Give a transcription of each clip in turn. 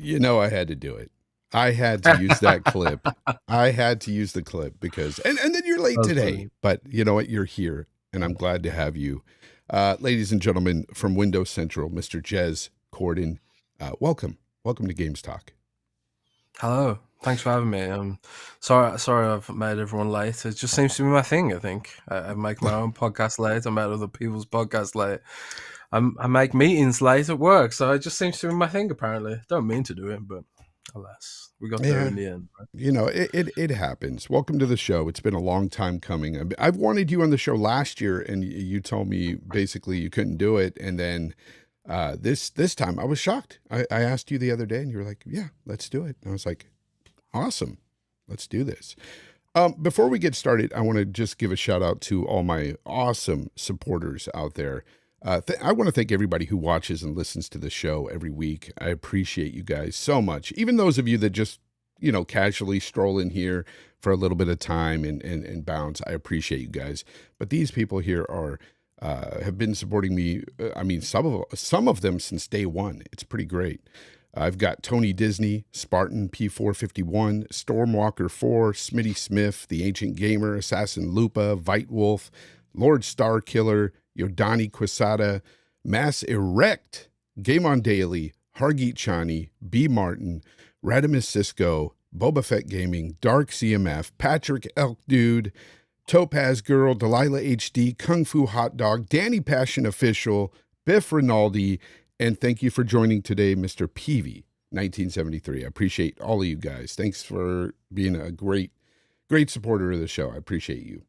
You know, I had to do it. I had to use that clip. I had to use the clip because, and then you're late That's today, funny. but you know what? You're here, and I'm glad to have you. Ladies and gentlemen from Windows Central, Mr. Jez Corden, welcome. Welcome to Games Talk. Hello. Thanks for having me. Sorry I've made everyone late. It just seems to be my thing, I think. I make my own podcast late. I make other people's podcasts late. I make meetings late at work, so it just seems to be my thing, apparently. Don't mean to do it, but alas, we got there Yeah, in the end. Right? you know, it happens. Welcome to the show. It's been a long time coming. I've wanted you on the show last year, and you told me basically you couldn't do it, and then this time I was shocked. I asked you the other day, and you were like, "Yeah, let's do it." And I was like, "Awesome, let's do this." Before we get started, I want to just give a shout out to all my awesome supporters out there. I want to thank everybody who watches and listens to the show every week. I appreciate you guys so much. Even those of you that just, you know, casually stroll in here for a little bit of time and bounce. I appreciate you guys. But these people here are have been supporting me. I mean, some of them since day one. It's pretty great. I've got Tony Disney, Spartan P451, Stormwalker 4, Smitty Smith, The Ancient Gamer, Assassin Lupa, Vite Wolf, Lord Star Killer, Yodani Quisada, Mass Erect, Game on Daily, Hargeet Chani, B. Martin, Radimus Cisco, Boba Fett Gaming, Dark CMF, Patrick Elk Dude, Topaz Girl, Delilah HD, Kung Fu Hot Dog, Danny Passion Official, Biff Rinaldi, and thank you for joining today, Mr. Peavy, 1973. I appreciate all of you guys. Thanks for being a great supporter of the show. I appreciate you.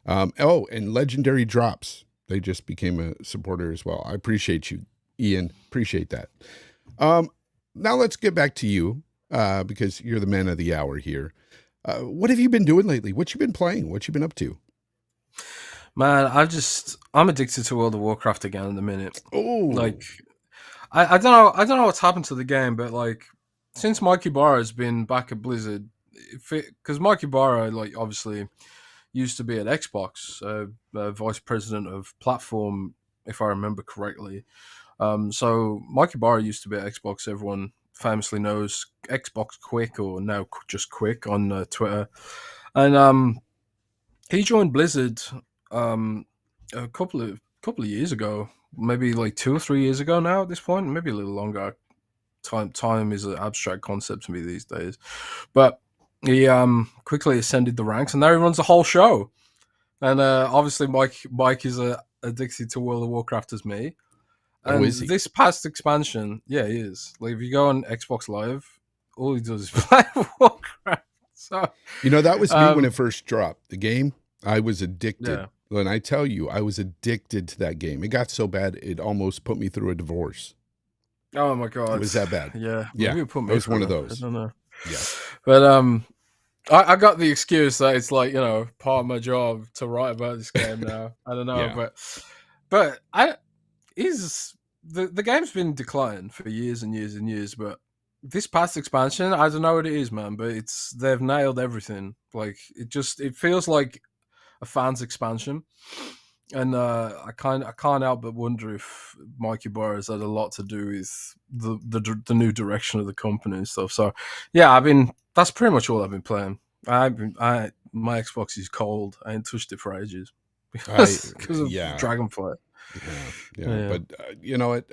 And Legendary Drops. They just became a supporter as well. I appreciate you, Ian. Appreciate that. Now let's get back to you because you're the man of the hour here. What have you been doing lately? What you been playing? What you been up to? Man, I'm addicted to World of Warcraft again in a minute. Oh, Like, I don't know what's happened to the game, but like, since Mike Ibarra's been back at Blizzard, because Mike Ibarra, like, obviously used to be at Xbox, vice president of platform, if I remember correctly. So Mike Ibarra used to be at Xbox. Everyone famously knows Xbox Quick, or now just Quick on Twitter. And he joined Blizzard a couple of years ago, maybe like 2 or 3 years ago now. At this point, maybe a little longer. Time is an abstract concept to me these days, but he quickly ascended the ranks, and now he runs the whole show. And obviously, Mike is addicted to World of Warcraft as me. And is he? this past expansion, yeah, he is. Like, if you go on Xbox Live, all he does is play Warcraft. So, You know, that was me when it first dropped. The game, I was addicted. yeah. When I tell you, I was addicted to that game. It got so bad, it almost put me through a divorce. Oh my god, It was that bad. Yeah, Yeah, maybe it put me it was through one of it. those. I don't know. Yeah. But I got the excuse that it's like, you know, part of my job to write about this game now. I don't know, Yeah. but the game's been in decline for years and years and years. But this past expansion, I don't know what it is, man, but they've nailed everything. Like, it feels like a fan's expansion. And I can't help but wonder if Mike Ibarra has had a lot to do with the new direction of the company and stuff. So yeah, that's pretty much all I've been playing. My Xbox is cold. I ain't touched it for ages because of Dragonflight. Yeah. But you know what?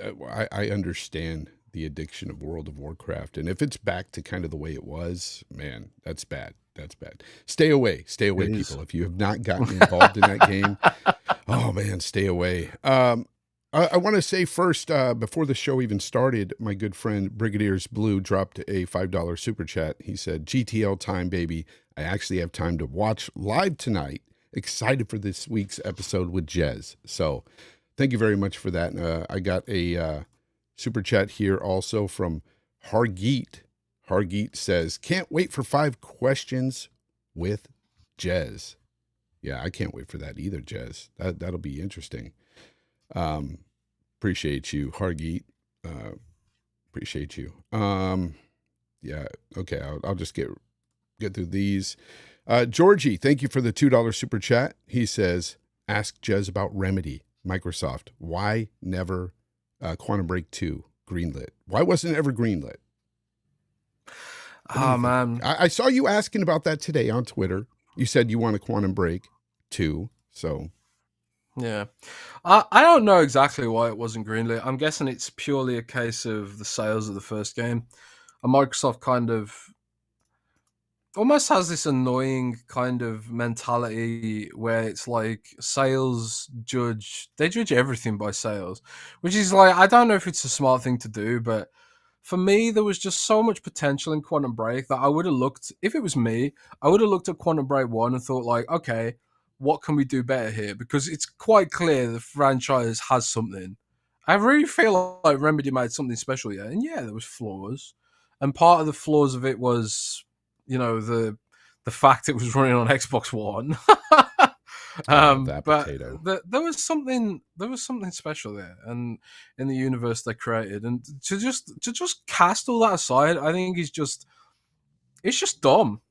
I understand the addiction of World of Warcraft, and if it's back to kind of the way it was, man, that's bad. That's bad. Stay away, people. If you have not gotten involved in that game, oh man, stay away. I want to say first, before the show even started, my good friend Brigadier's Blue dropped a $5 super chat. He said, "GTL time, baby. I actually have time to watch live tonight. Excited for this week's episode with Jez." So thank you very much for that. I got a super chat here also from Hargeet. Hargeet says, "Can't wait for 5 questions with Jez." Yeah, I can't wait for that either, Jez. That'll be interesting. Appreciate you, Hargeet. Appreciate you. Yeah, okay, I'll just get through these. Georgie, thank you for the $2 super chat. He says, "Ask Jez about Remedy, Microsoft. Why never Quantum Break 2 greenlit? Why wasn't it ever greenlit?" What do you Oh think? man, I saw you asking about that today on Twitter. You said you want a Quantum Break too. So yeah. I don't know exactly why it wasn't greenlit. I'm guessing it's purely a case of the sales of the first game. And Microsoft kind of almost has this annoying kind of mentality where it's like sales they judge everything by sales, which is like, I don't know if it's a smart thing to do, but for me, there was just so much potential in Quantum Break that I would have looked, if it was me, I would have looked at Quantum Break 1 and thought, like, okay, what can we do better here? Because it's quite clear the franchise has something. I really feel like Remedy made something special, yeah. And yeah, there was flaws. And part of the flaws of it was, the fact it was running on Xbox One. that But potato. there was something special there, and in the universe they created, and to just cast all that aside, I think it's just dumb,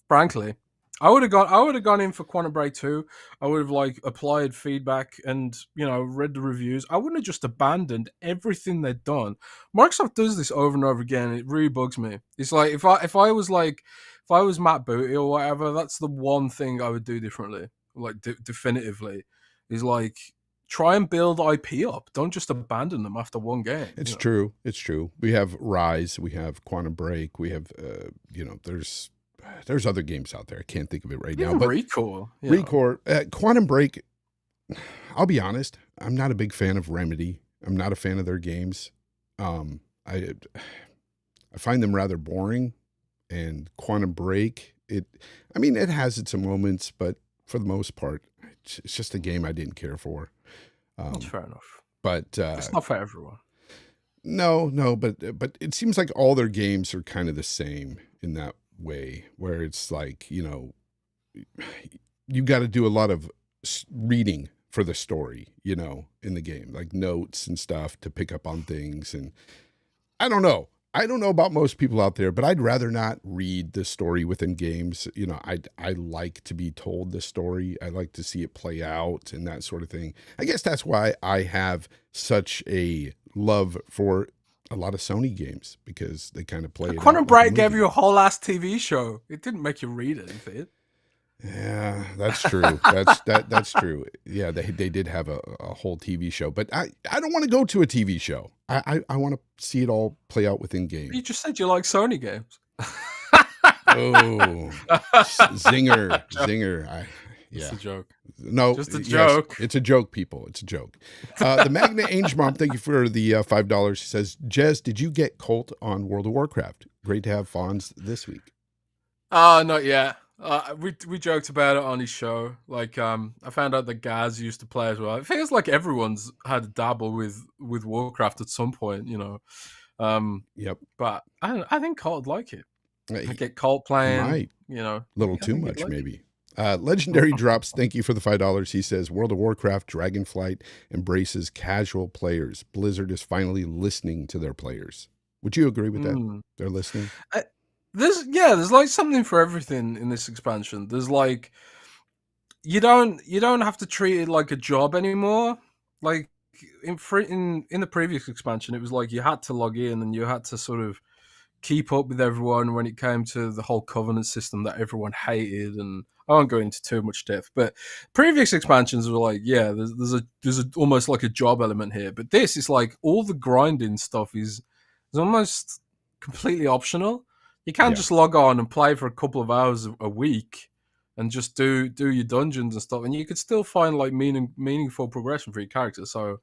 frankly. I would have gone in for Quantum Break 2. I would have like applied feedback and read the reviews. I wouldn't have just abandoned everything they'd done. Microsoft does this over and over again. It really bugs me. It's like if I was Matt Booty or whatever, that's the one thing I would do differently. Like definitively, is like try and build IP up. Don't just abandon them after one game. It's true. It's true. We have Rise. We have Quantum Break. We have, there's other games out there. I can't think of it right now. But Recore, Quantum Break. I'll be honest. I'm not a big fan of Remedy. I'm not a fan of their games. I find them rather boring. And Quantum Break, it has its moments, but for the most part, it's just a game I didn't care for. That's fair enough. But it's not for everyone. No, but it seems like all their games are kind of the same in that way, where it's like, you got to do a lot of reading for the story, in the game, like notes and stuff to pick up on things. And I don't know. I don't know about most people out there, but I'd rather not read the story within games. I like to be told the story. I like to see it play out and that sort of thing. I guess that's why I have such a love for a lot of Sony games, because they kind of play it out. Quantum Break gave you a whole ass TV show. It didn't make you read anything. Yeah, that's true. That's true. Yeah, they did have a whole TV show, but I don't want to go to a TV show. I want to see it all play out within game. You just said you like Sony games. Oh, zinger. Yeah. It's a joke. No, just a joke. Yes, it's a joke, people. It's a joke. The Magna Ange Mom, thank you for the $5. She says, Jez, did you get Colt on World of Warcraft? Great to have Fonz this week. Not yet. We joked about it on his show. Like, I found out that Gaz used to play as well. It feels like everyone's had a dabble with Warcraft at some point, Yep. But I think Colt would like it. I get Colt playing. Might. A little too much, maybe. Legendary Drops, thank you for the $5. He says, World of Warcraft Dragonflight embraces casual players. Blizzard is finally listening to their players. Would you agree with that? They're listening? There's like something for everything in this expansion. There's like you don't have to treat it like a job anymore. Like in the previous expansion, it was like you had to log in and you had to sort of keep up with everyone when it came to the whole covenant system that everyone hated. And I won't go into too much depth, but previous expansions were like, yeah, there's a almost like a job element here. But this is like all the grinding stuff is almost completely optional. You can't just log on and play for a couple of hours a week and just do your dungeons and stuff, and you could still find like meaningful progression for your character. So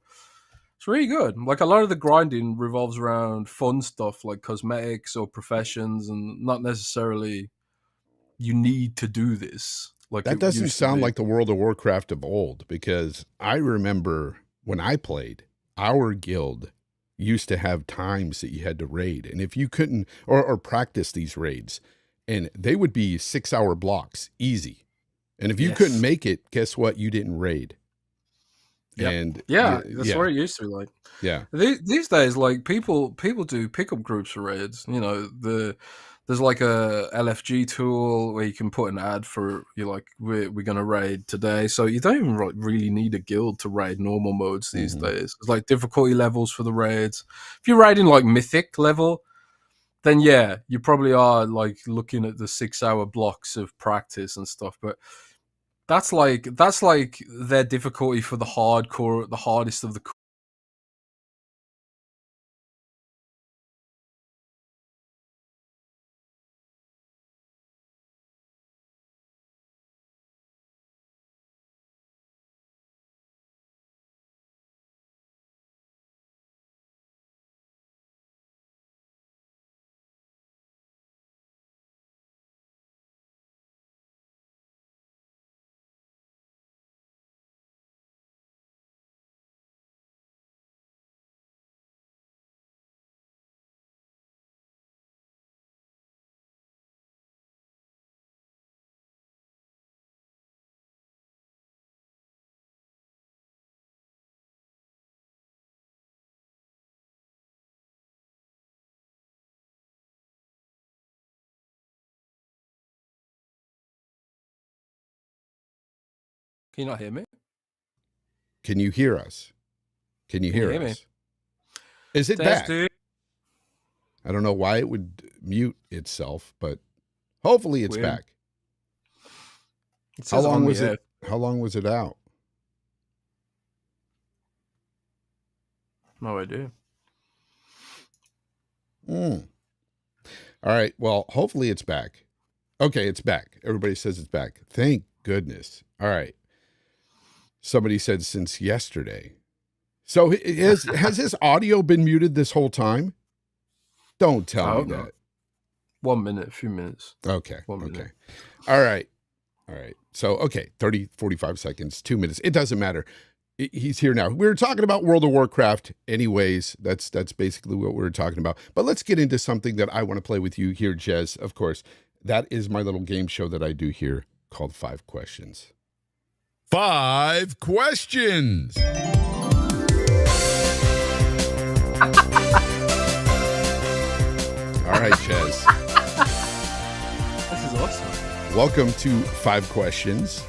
it's really good. Like a lot of the grinding revolves around fun stuff like cosmetics or professions, and not necessarily you need to do this. Like that doesn't sound like the World of Warcraft of old, because I remember when I played, our guild used to have times that you had to raid, and if you couldn't or practice these raids, and they would be 6-hour blocks easy, and if you couldn't make it, guess what, you didn't raid. Yep. And that's what it used to be like. Yeah, these days, like people do pickup groups for raids. There's like a LFG tool where you can put an ad for we're gonna raid today, so you don't even really need a guild to raid normal modes these days. There's like difficulty levels for the raids. If you're raiding like mythic level, then yeah, you probably are like looking at the 6-hour blocks of practice and stuff. But that's like their difficulty for the hardcore, the hardest of the. Can you not hear me? Can you hear us? Can you hear me? us? Is it Test back? it. I don't know why it would mute itself, but hopefully it's Weird. back. It says How long on was the it? How long was it out? No idea. All right. Well, hopefully it's back. Okay, it's back. Everybody says it's back. Thank goodness. All right. Somebody said since yesterday. So has his audio been muted this whole time? Don't tell me that. 1 minute, a few minutes. Okay. 1 minute. Okay. All right. So, okay, 30, 45 seconds, 2 minutes. It doesn't matter. He's here now. We were talking about World of Warcraft anyways. That's basically what we were talking about. But let's get into something that I want to play with you here, Jez. Of course, that is my little game show that I do here called 5 Questions. 5 Questions. All right, Jez. This is awesome. Welcome to 5 Questions.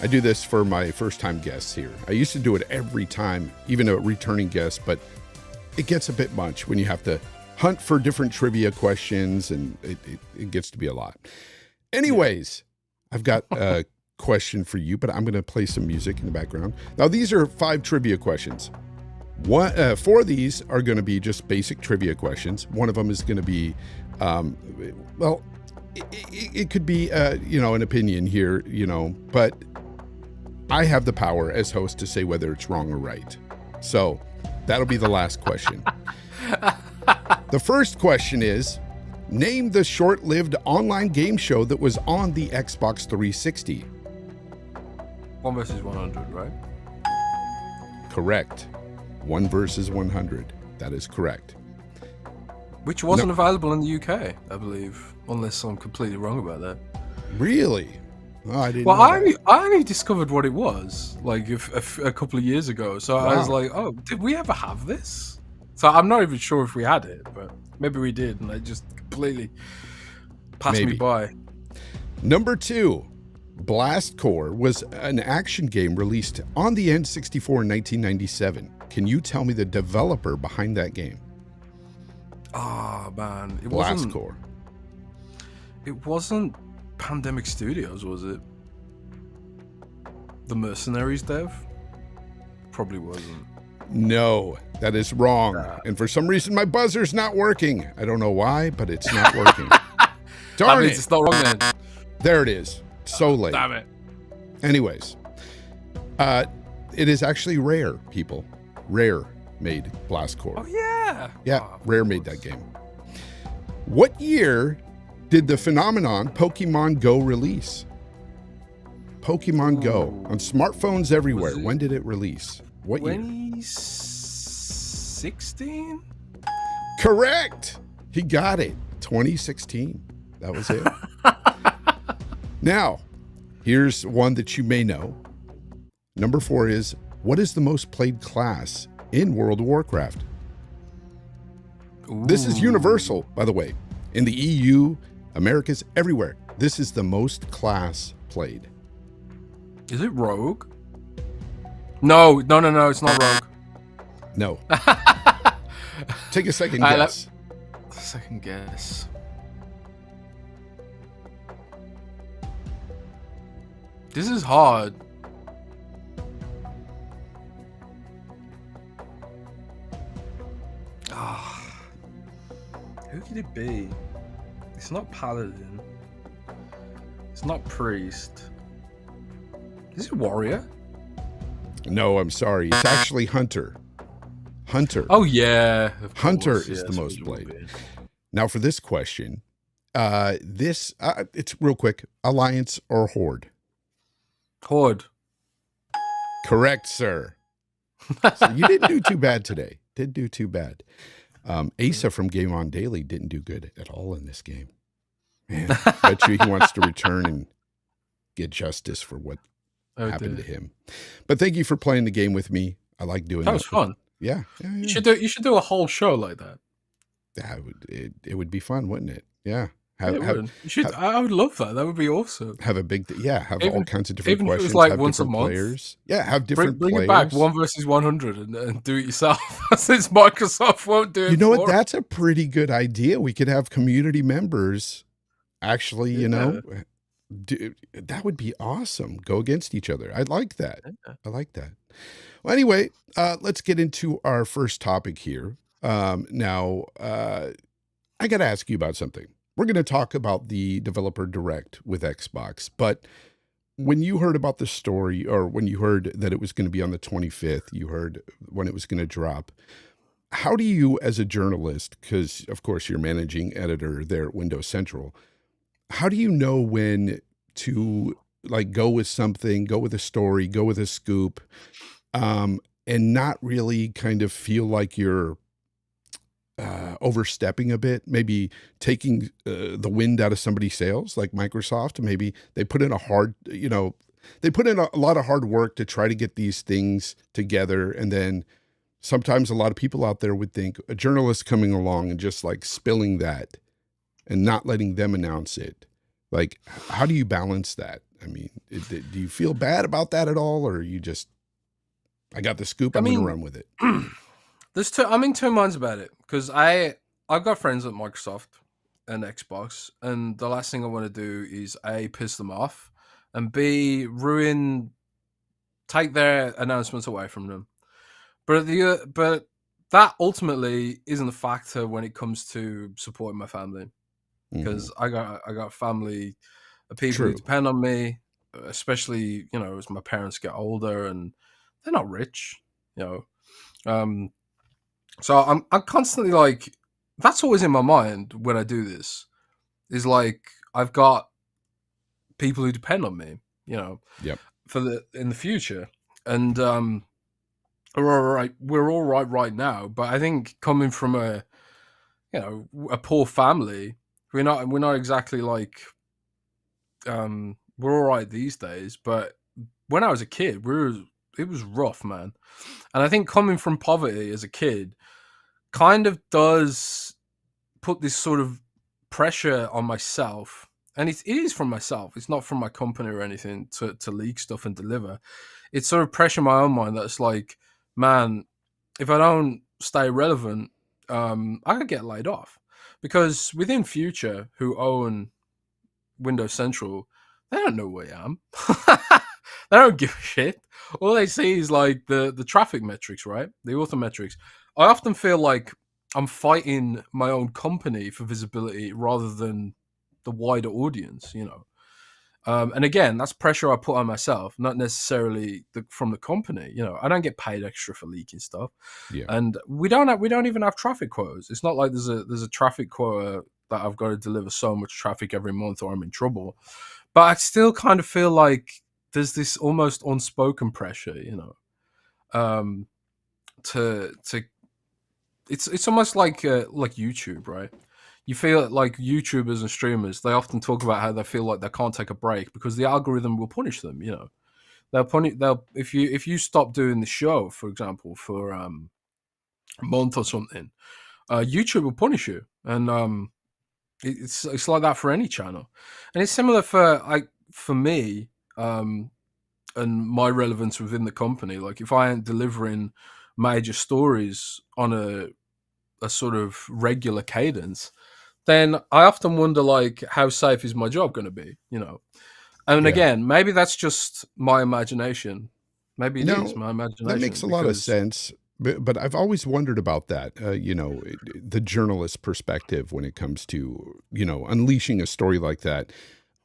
I do this for my first-time guests here. I used to do it every time, even a returning guest, but it gets a bit much when you have to hunt for different trivia questions, and it gets to be a lot. Anyways, I've got a question for you, but I'm going to play some music in the background. Now, these are 5 trivia questions. 4 of these are going to be just basic trivia questions. One of them is going to be, well, it could be, an opinion here, but I have the power as host to say whether it's wrong or right. So that'll be the last question. The first question is, name the short-lived online game show that was on the Xbox 360. 1 versus 100, right? Correct. 1 versus 100. That is correct. Which wasn't available in the UK, I believe, unless I'm completely wrong about that. Really? Oh, I didn't Well, know that. I only discovered what it was like a couple of years ago. So I was Wow. like, oh, did we ever have this? So I'm not even sure if we had it, but maybe we did, and I just completely passed me by. Number 2, Blast Corps was an action game released on the N64 in 1997. Can you tell me the developer behind that game? Oh man, Blast Corps. It wasn't Pandemic Studios, was it? The Mercenaries dev? Probably wasn't. No, that is wrong. And for some reason, my buzzer's not working. I don't know why, but it's not working. Darn it. It's not wrong then. There it is. So late. Damn it. Anyways, it is actually Rare, people. Rare made Blast Corps. Oh yeah. Yeah, Oh, Rare made that game. What year did the phenomenon Pokemon Go release? Pokemon Go on smartphones everywhere. Was it When did it release? What year? 2016? Correct. He got it. 2016. That was it. Now, here's one that you may know. Number 4 is, what is the most played class in World of Warcraft? This is universal, by the way. In the EU, Americas, everywhere. This is the most class played. Is it Rogue? No, it's not Rogue. No. Take a second All right, guess. Second guess. This is hard. Who could it be? It's not Paladin. It's not Priest. Is it Warrior? No, I'm sorry. It's actually Hunter. Hunter. Oh yeah, Hunter is the most played. Now for this question, it's real quick. Alliance or Horde? Horde. Correct, sir. So you didn't do too bad today. Didn't do too bad. Asa from Game On Daily didn't do good at all in this game. Man, I bet you he wants to return and get justice for what happened to him. But thank you for playing the game with me. I like doing that. That was fun. Yeah. You should do a whole show like that. It would be fun, wouldn't it? Yeah. I would love that. That would be awesome. Have a big, have all kinds of different questions. If it was like have once a month. Players. Yeah, have different bring players. it back 1 versus 100 and do it yourself. Since Microsoft won't do it. You know what? That's a pretty good idea. We could have community members actually, that would be awesome. Go against each other. I like that. Yeah. I like that. Well, anyway, let's get into our first topic here. Now, I got to ask you about something. We're going to talk about the Developer Direct with Xbox, but when you heard about the story, or when you heard that it was going to be on the 25th, you heard when it was going to drop, how do you, as a journalist, because of course you're managing editor there at Windows Central, how do you know when to go with something, go with a story, go with a scoop, and not really kind of feel like you're overstepping a bit, maybe taking the wind out of somebody's sails, like Microsoft? Maybe they put in they put in a lot of hard work to try to get these things together. And then sometimes a lot of people out there would think a journalist coming along and just spilling that and not letting them announce it. How do you balance that? I mean, do you feel bad about that at all? Or are you just, I got the scoop, I'm going to run with it? I'm in two minds about it, because I've got friends at Microsoft and Xbox, and the last thing I want to do is A, piss them off, and B, take their announcements away from them. But that ultimately isn't a factor when it comes to supporting my family, because I got family of people who depend on me, especially as my parents get older, and they're not rich, So I'm constantly that's always in my mind when I do this, is I've got people who depend on me, Yep. in the future, and we're all right now. But I think coming from a poor family, we're not exactly we're all right these days. But when I was a kid, it was rough, man. And I think coming from poverty as a kid kind of does put this sort of pressure on myself. And it is from myself. It's not from my company or anything to leak stuff and deliver. It's sort of pressure in my own mind that's man, if I don't stay relevant, I could get laid off. Because within Future, who own Windows Central, they don't know who I am. They don't give a shit. All they see is the traffic metrics, right? The author metrics. I often feel like I'm fighting my own company for visibility rather than the wider audience, And again, that's pressure I put on myself, not necessarily from the company. I don't get paid extra for leaking stuff, and we don't even have traffic quotas. It's not like there's a traffic quota that I've got to deliver so much traffic every month or I'm in trouble. But I still kind of feel like there's this almost unspoken pressure, it's almost like YouTube, right? You feel like YouTubers and streamers, they often talk about how they feel like they can't take a break because the algorithm will punish them. If you stop doing the show, for example, for a month or something, YouTube will punish you, and it's like that for any channel, and it's similar for me, and my relevance within the company. If I ain't delivering major stories on a a sort of regular cadence, then I often wonder, like, how safe is my job going to be? And Yeah. again, maybe that's just my imagination. Maybe it is No, my that makes imagination a lot of because sense. But I've always wondered about that, the journalist perspective when it comes to, unleashing a story like that,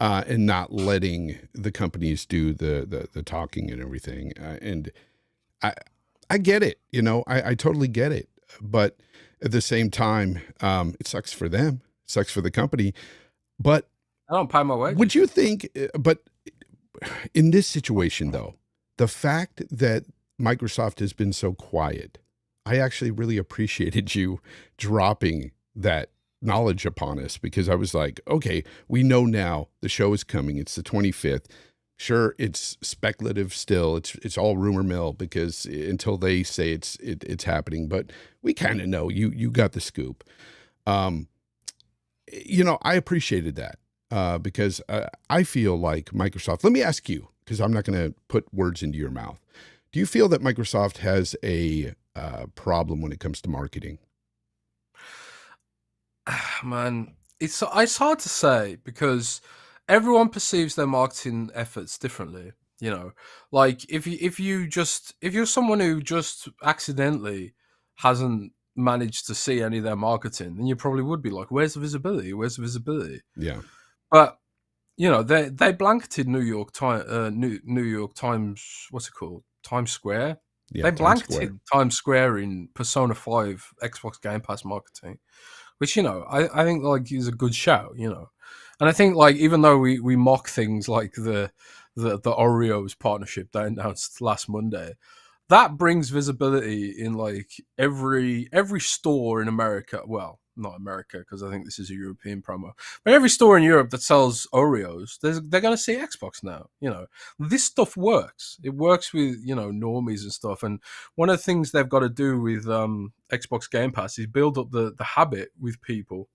and not letting the companies do the talking and everything. And I, I get it, I totally get it. But at the same time, it sucks for them, sucks for the company. But I don't pay my would wages. you think, but in this situation, though, the fact that Microsoft has been so quiet, I actually really appreciated you dropping that knowledge upon us, because I was like, okay, we know now the show is coming. It's the 25th. Sure, it's speculative still. It's all rumor mill, because until they say it's happening, but we kind of know. You got the scoop. Um, I appreciated that, because I feel like Microsoft. Let me ask you, because I'm not going to put words into your mouth. Do you feel that Microsoft has a problem when it comes to marketing? Man, it's hard to say because everyone perceives their marketing efforts differently. Like if you're someone who just accidentally hasn't managed to see any of their marketing, then you probably would be like, "Where's the visibility? Where's the visibility?" Yeah, But they blanketed New York Times. What's it called? Times Square. yeah, They Times Square. blanketed Times Square in Persona 5 Xbox Game Pass marketing, which I think like is a good shout, and I think like even though we mock things like the Oreos partnership they announced last Monday, that brings visibility in like every store in America. Well, not America because I think this is a European promo, but every store in Europe that sells Oreos, they're going to see Xbox now. This stuff works. It works with normies and stuff. And one of the things they've got to do with Xbox Game Pass is build up the habit with people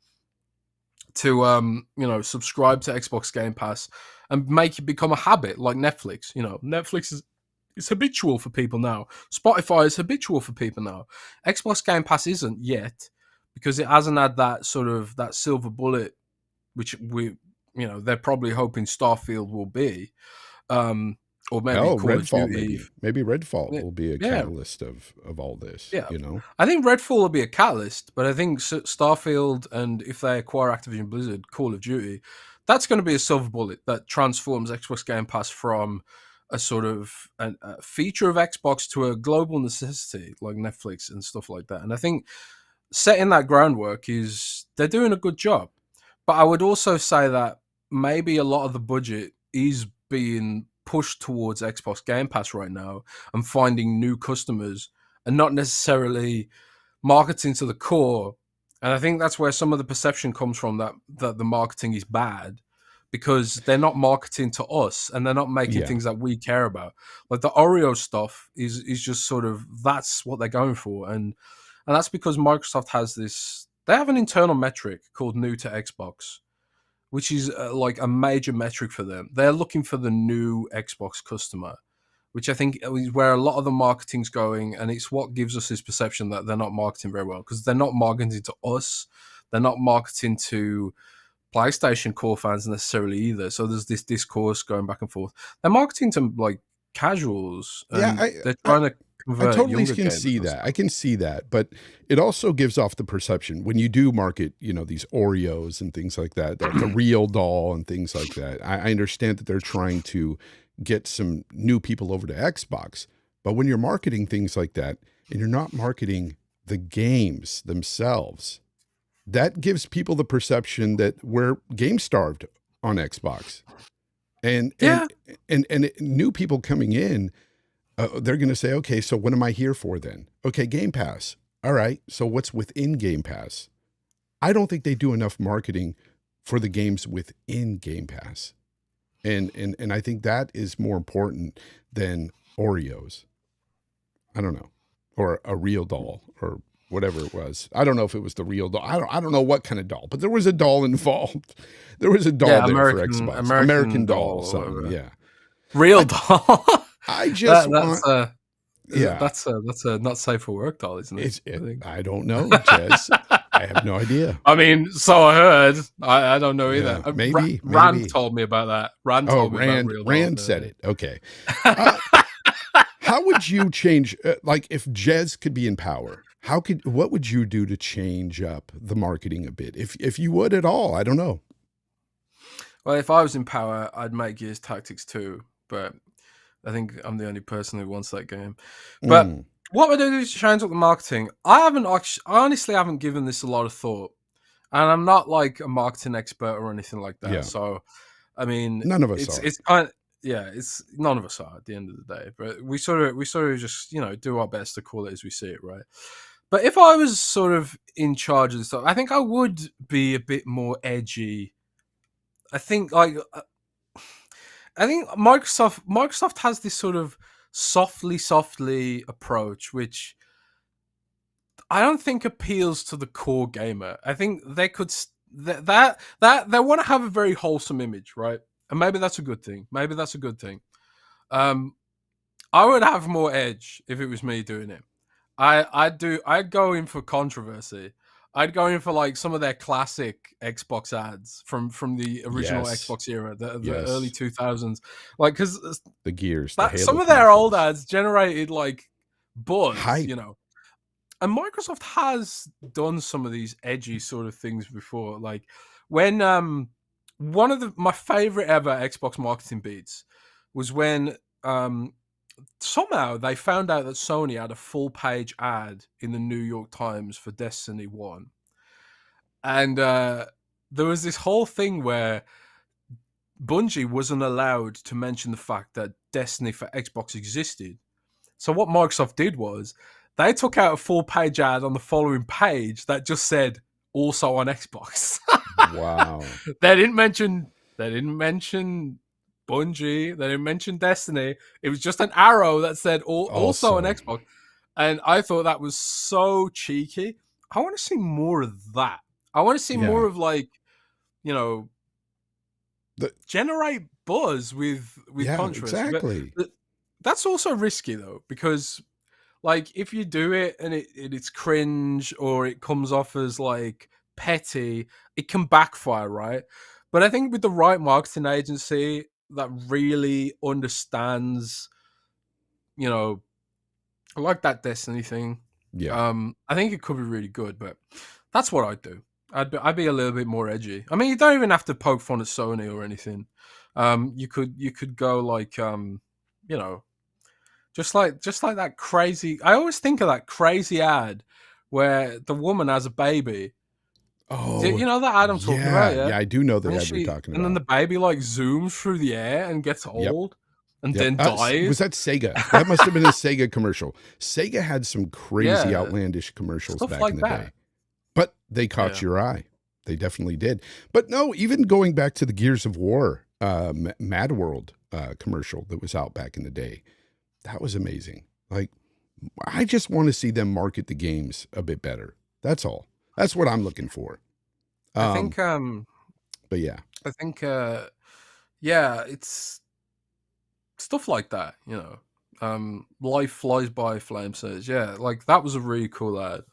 to subscribe to Xbox Game Pass and make it become a habit like Netflix. Netflix is it's habitual for people now. Spotify is habitual for people now. Xbox Game Pass isn't yet because it hasn't had that sort of that silver bullet, which they're probably hoping Starfield will be, or maybe Hell, Call of Redfall, Duty. maybe Redfall will be a Yeah, catalyst of all this. yeah. I think Redfall will be a catalyst, but I think Starfield and if they acquire Activision Blizzard, Call of Duty, that's going to be a silver bullet that transforms Xbox Game Pass from a sort of a feature of Xbox to a global necessity like Netflix and stuff like that. And I think setting that groundwork they're doing a good job. But I would also say that maybe a lot of the budget is being pushed towards Xbox Game Pass right now and finding new customers and not necessarily marketing to the core. And I think that's where some of the perception comes from that the marketing is bad because they're not marketing to us and they're not making Yeah, things that we care about. Like the Oreo stuff is just sort of that's what they're going for. And that's because Microsoft has they have an internal metric called new to Xbox, which is like a major metric for them. They're looking for the new Xbox customer, which I think is where a lot of the marketing's going. And it's what gives us this perception that they're not marketing very well because they're not marketing to us. They're not marketing to PlayStation core fans necessarily either. So there's this discourse going back and forth. They're marketing to like casuals yeah. and they're I trying to I convert totally younger can gamers see and that. I stuff. can see that, but it also gives off the perception when you do market, these Oreos and things like that, the real doll and things like that. I understand that they're trying to get some new people over to Xbox, but when you're marketing things like that and you're not marketing the games themselves, that gives people the perception that we're game starved on Xbox. And and Yeah, and new people coming in, they're going to say, okay, so what am I here for then? Okay, Game Pass. All right, so what's within Game Pass? I don't think they do enough marketing for the games within Game Pass, and I think that is more important than Oreos. I don't know, or a real doll, or whatever it was. I don't know if it was the real doll. I don't know what kind of doll, but there was a doll involved. There was a doll yeah, there for American American doll, Doll or something. whatever. Yeah. Real I doll. I just That's want Yeah, That's a not safe for work doll, isn't it? I think. I don't know, Jez. I have no idea. I mean, so I heard. I don't know either. Yeah, maybe, Rand maybe. told me about that. Rand Oh, told me about real dolls. Rand said it. Okay. Uh, how would you change, like, if Jez could be in power? What would you do to change up the marketing a bit, if you would at all? I don't know. Well, if I was in power, I'd make Gears Tactics 2, but I think I'm the only person who wants that game. But Mm, what would I do to change up the marketing? I honestly haven't given this a lot of thought, and I'm not like a marketing expert or anything like that. yeah, So, I mean, none of us it's are. it's kind yeah, it's none of us are at the end of the day, but we sort of just do our best to call it as we see it, right? But if I was sort of in charge of the stuff, I think I would be a bit more edgy. I think Microsoft has this sort of softly approach, which I don't think appeals to the core gamer. I think they could that they want to have a very wholesome image, right? And maybe that's a good thing. Maybe that's a good thing. Um, I would have more edge if it was me doing it. I'd go in for controversy. I'd go in for like some of their classic Xbox ads from the original Yes, Xbox era, the early yes. 2000s. Like, because The Gears, the that some Halo of their old commercials. ads generated like buzz, Hype. and Microsoft has done some of these edgy sort of things before. Like when one of my favorite ever Xbox marketing beats was when somehow they found out that Sony had a full page ad in the New York Times for Destiny 1. And there was this whole thing where Bungie wasn't allowed to mention the fact that Destiny for Xbox existed. So what Microsoft did was they took out a full page ad on the following page that just said also on Xbox. Wow. they didn't mention Bungie, they didn't mention Destiny. It was just an arrow that said also on Also, Xbox. And I thought that was so cheeky. I want to see more of that. I want to see more yeah. of like, you know, The, generate buzz with yeah, controversy. exactly. But that's also risky though, because like if you do it and it's cringe or it comes off as like petty, it can backfire, right? But I think with the right marketing agency that really understands, you know, like that Destiny thing, Yeah. I think it could be really good. But that's what I'd do. I'd be a little bit more edgy. I mean, you don't even have to poke fun at Sony or anything. You could go like you know, just like that crazy. I always think of that crazy ad where the woman has a baby. Oh, You know that ad I'm talking about, yeah. yeah? Yeah, I do know the And ad you're talking then about. the baby like zooms through the air and gets Yep. old and Yep. then Was dies. that Sega? That must have been a Sega commercial. Sega had some crazy, Yeah, outlandish commercials stuff back in like the that. day, but they caught Yeah. your eye. They definitely did. But no, even going back to the Gears of War, Mad World commercial that was out back in the day, that was amazing. Like, I just want to see them market the games a bit better. That's all. That's what I'm looking for. I Um, think but yeah, I think yeah, it's stuff like that, life flies by, Flame says. Yeah, like that was a really cool ad,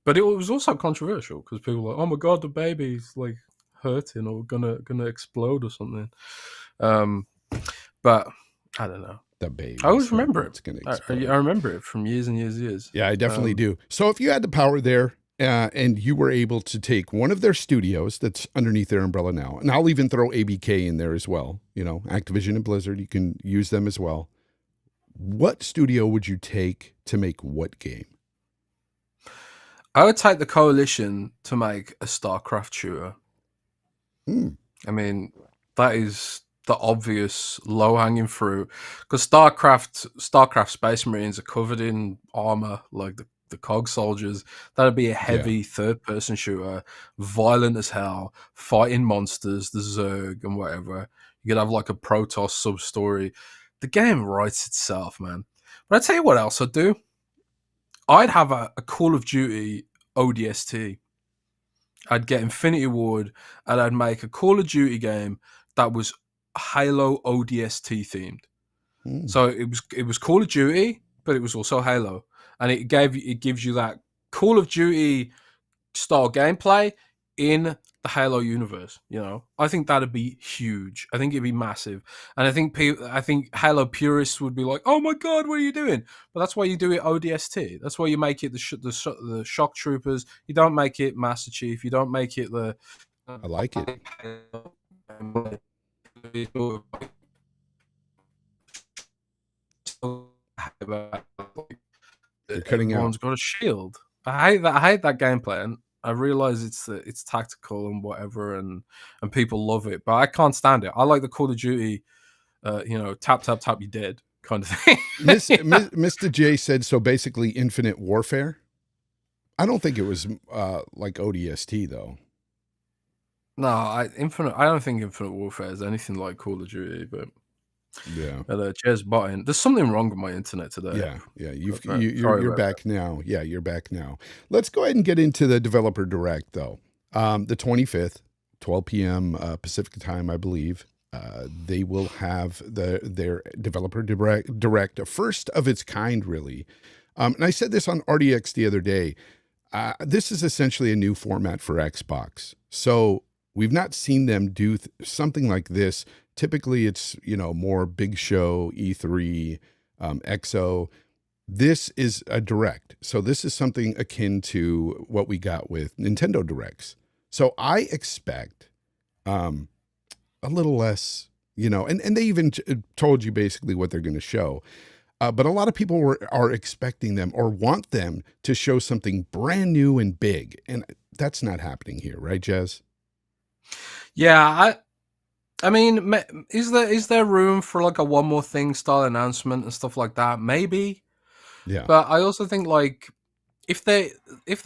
but it was also controversial because people were like, oh my god, the baby's like hurting or gonna explode or something. um but I don't know. the I baby's always hurting. remember it. It's going to I explode. remember it from years and years and years. Yeah, I definitely do. So if you had the power there, and you were able to take one of their studios that's underneath their umbrella now, and I'll even throw ABK in there as well, Activision and Blizzard, you can use them as well. What studio would you take to make what game? I would take the Coalition to make a StarCraft shooter. Hmm. I mean, that is the obvious low-hanging fruit, because StarCraft Space Marines are covered in armor like the COG soldiers. That'd be a Yeah. heavy third-person shooter, violent as hell, fighting monsters, the Zerg and whatever. You could have like a Protoss sub-story. The game writes itself, man. But I tell you what else I'd do. I'd have a Call of Duty ODST. I'd get Infinity Ward and I'd make a Call of Duty game that was Halo ODST themed. Hmm. So it was Call of Duty, but it was also Halo, and it gives you that Call of Duty style gameplay in the Halo universe. I think that'd be huge. I think it'd be massive, and I think Halo purists would be like, "Oh my god, what are you doing?" But that's why you do it ODST. That's why you make it the shock troopers. You don't make it Master Chief. You don't make it the. I like it. You're cutting out. Everyone's got a shield. I hate that gameplay, and I realize it's tactical and whatever, and people love it, but I can't stand it. I like the Call of Duty, tap tap tap, you dead kind of thing. Mr. J said, so basically Infinite Warfare. I don't think it was like ODST though. No, I don't think Infinite Warfare is anything like Call of Duty, but yeah. Jez button. There's something wrong with my internet today. Yeah. You're back now. Yeah, you're back now. Let's go ahead and get into the developer direct though. The 25th, 12 p.m. Pacific time, I believe. They will have their developer direct, a first of its kind, really. And I said this on RDX the other day. This is essentially a new format for Xbox. So we've not seen them do something like this. Typically, it's more big show, E3, XO. This is a direct. So this is something akin to what we got with Nintendo Directs. So I expect a little less, and they even told you basically what they're going to show. But a lot of people are expecting them or want them to show something brand new and big. And that's not happening here, right, Jez? Yeah, I mean, is there room for like a one more thing style announcement and stuff like that? Maybe. Yeah. But I also think like if they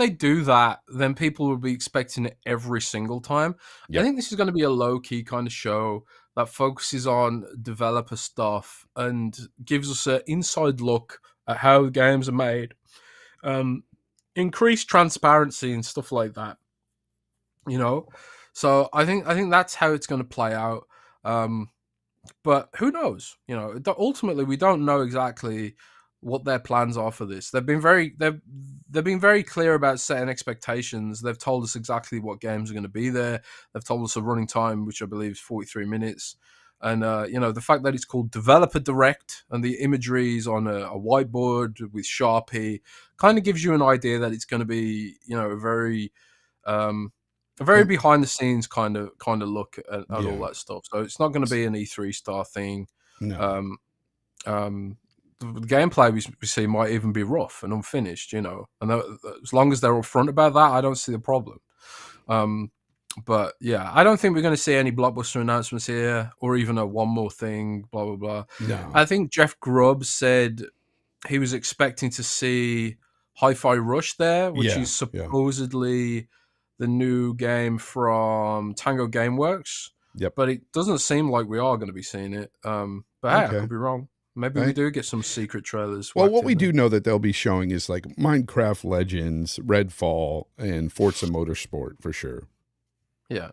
do that, then people will be expecting it every single time. Yep. I think this is going to be a low key kind of show that focuses on developer stuff and gives us an inside look at how the games are made, increased transparency and stuff like that. So I think that's how it's going to play out. But who knows? Ultimately we don't know exactly what their plans are for this. They've been very clear about setting expectations. They've told us exactly what games are going to be there. They've told us a running time, which I believe is 43 minutes. And the fact that it's called Developer Direct and the imagery is on a whiteboard with Sharpie kind of gives you an idea that it's going to be a very behind the scenes kind of look at all that stuff. So it's not going to be an E3 star thing. No. The gameplay we see might even be rough and unfinished, and as long as they're upfront about that, I don't see the problem. But yeah, I don't think we're going to see any blockbuster announcements here or even a one more thing, blah, blah, blah. No. I think Jeff Grubb said he was expecting to see Hi-Fi Rush there, which is supposedly the new game from Tango Gameworks. Yep. But it doesn't seem like we are going to be seeing it. But hey, I could be wrong. Maybe we do get some secret trailers. Well, what we do know that they'll be showing is like Minecraft Legends, Redfall, and Forza Motorsport for sure. Yeah.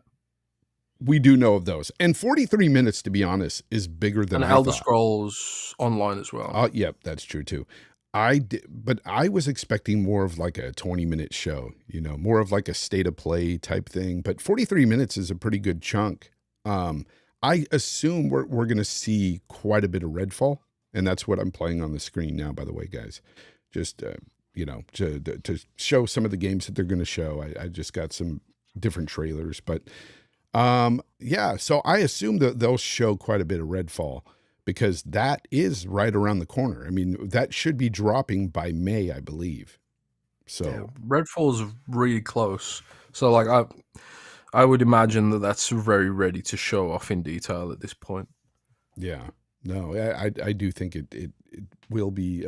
We do know of those. And 43 minutes, to be honest, is bigger than I thought. And Elder Scrolls Online as well. Yep, that's true too. But I was expecting more of like a 20-minute show, more of like a state of play type thing. But 43 minutes is a pretty good chunk. I assume we're going to see quite a bit of Redfall. And that's what I'm playing on the screen now, by the way, guys. Just, to show some of the games that they're going to show. I just got some different trailers. But, so I assume that they'll show quite a bit of Redfall because that is right around the corner. I mean, that should be dropping by May, I believe. So Redfall is really close. So, like, I would imagine that that's very ready to show off in detail at this point. Yeah. No, I do think it will be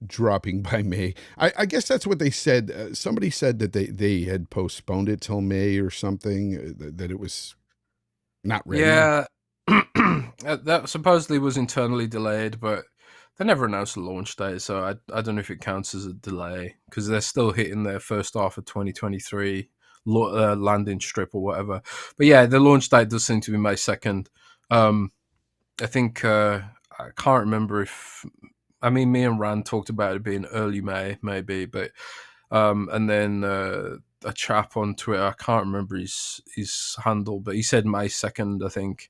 dropping by May. I guess that's what they said. Somebody said that they had postponed it till May or something, that it was not ready. Yeah, that supposedly was internally delayed, but they never announced the launch date, so I don't know if it counts as a delay because they're still hitting their first half of 2023 landing strip or whatever. But yeah, the launch date does seem to be May 2nd. I think I can't remember if I mean, me and Rand talked about it being early May, maybe, but and then a chap on Twitter, I can't remember his handle, but he said May 2nd, I think.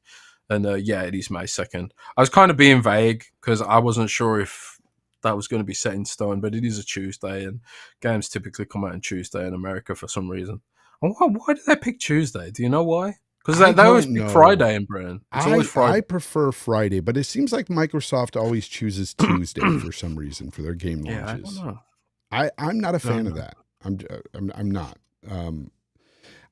And yeah, it is May 2nd. I was kind of being vague because I wasn't sure if that was going to be set in stone, but it is a Tuesday, and games typically come out on Tuesday in America for some reason. And why did they pick Tuesday? Do you know why? Because I they always don't pick know. Friday in Britain. It's always I Friday. prefer Friday, but it seems like Microsoft always chooses Tuesday for some reason for their game Yeah, I launches. don't know. I'm not a fan of know. that. I'm not.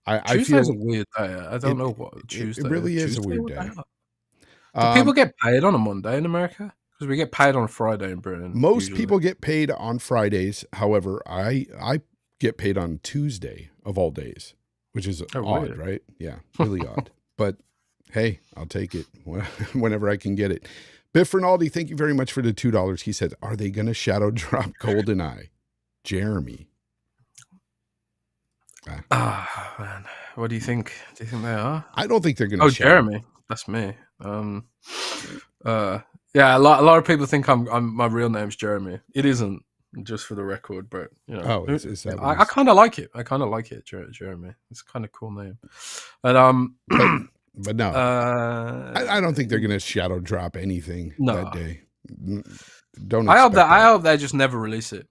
I Tuesday's feel a weird day. I don't know what Tuesday. it really is a Tuesday? weird What the day. hell? Do people get paid on a Monday in America? Because we get paid on a Friday in Britain. Most usually. people get paid on Fridays. However, I get paid on Tuesday of all days, which is odd, weird. right? Yeah, really odd. But hey, I'll take it whenever I can get it. Biff Rinaldi, thank you very much for the $2. He said, "Are they going to shadow drop GoldenEye?" Jeremy. Man, what do you think? Do you think they are? I don't think they're going to. Oh, Jeremy, that's me. Yeah, a lot of people think I'm my real name's Jeremy. It isn't, just for the record, but you know. Oh, is that I kind of like it. I kind of like it, Jeremy. It's kind of cool name. And but no, I don't think they're going to shadow drop anything that day. Don't. I hope they just never release it.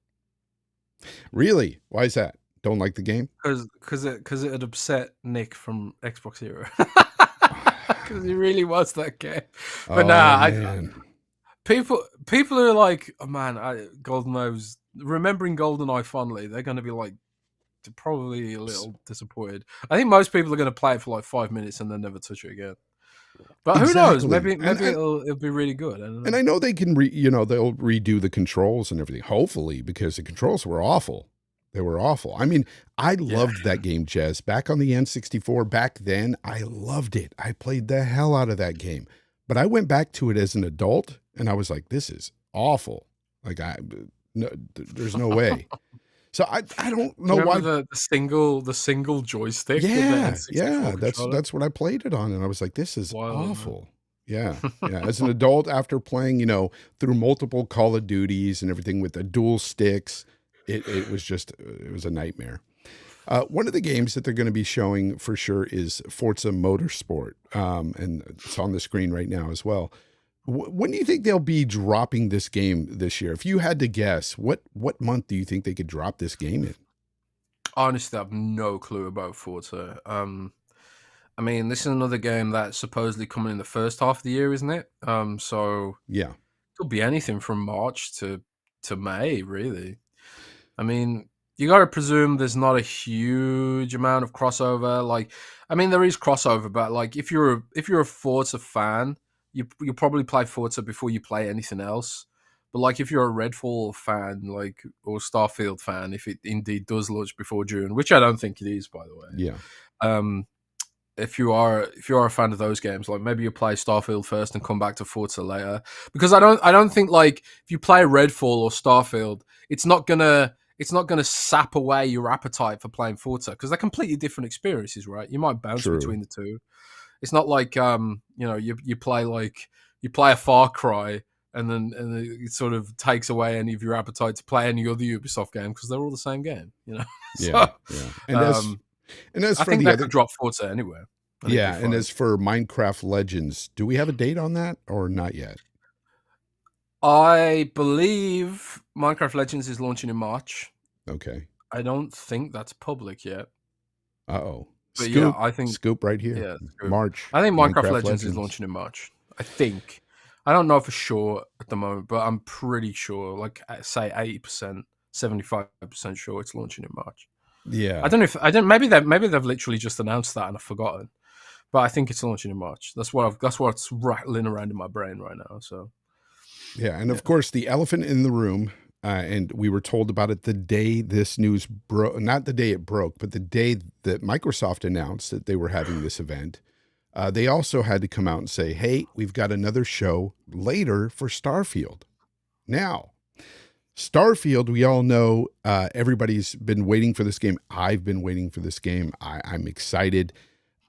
Really? Why is that? Don't like the game? Because it had upset Nick from Xbox Hero. Because he really was that game. But people are like, oh man, GoldenEye, remembering GoldenEye fondly, they're going to be like probably a little disappointed. I think most people are going to play it for like 5 minutes and then never touch it again. But who knows? Maybe it'll be really good. And I know they can they'll redo the controls and everything. Hopefully, because the controls were awful. They were awful. I mean, I loved that game, Jez. Back on the N64, back then, I loved it. I played the hell out of that game. But I went back to it as an adult, and I was like, this is awful. Like, there's no way. So I don't know why the single joystick. Yeah, that's what I played it on, and I was like, this is awful. Yeah. As an adult, after playing, through multiple Call of Duties and everything with the dual sticks, it was a nightmare. One of the games that they're going to be showing for sure is Forza Motorsport, and it's on the screen right now as well. When do you think they'll be dropping this game this year? If you had to guess, what month do you think they could drop this game in? Honestly, I have no clue about Forza. I mean, this is another game that's supposedly coming in the first half of the year, isn't it? So yeah, it'll be anything from March to May, really. I mean, you got to presume there's not a huge amount of crossover. Like, I mean, there is crossover, but like, if you're a Forza fan, you probably play Forza before you play anything else. But like, if you're a Redfall fan, like, or Starfield fan, if it indeed does launch before June, which I don't think it is, by the way. Yeah. If you are a fan of those games, like maybe you play Starfield first and come back to Forza later, because I don't think like if you play Redfall or Starfield, it's not gonna sap away your appetite for playing Forza, because they're completely different experiences, right? You might bounce between the two. It's not like you play a Far Cry and then it sort of takes away any of your appetite to play any other Ubisoft game, because they're all the same game, Yeah. And as I for think the they could drop Forza anywhere. Yeah, and as for Minecraft Legends, do we have a date on that or not yet? I believe Minecraft Legends is launching in March. Okay. I don't think that's public yet. Uh-oh. But Scoop, yeah, I think Scoop right here. Yeah, March. I think Minecraft Legends is launching in March. I think. I don't know for sure at the moment, but I'm pretty sure, like say 80%, 75% sure it's launching in March. Yeah. I don't know if maybe they've literally just announced that and I've forgotten. But I think it's launching in March. That's what's rattling around in my brain right now. So yeah, and of course the elephant in the room, and we were told about it the day this news broke, not the day it broke, but the day that Microsoft announced that they were having this event. They also had to come out and say, hey, we've got another show later for Starfield. Now, Starfield, we all know, everybody's been waiting for this game. I've been waiting for this game. I'm excited.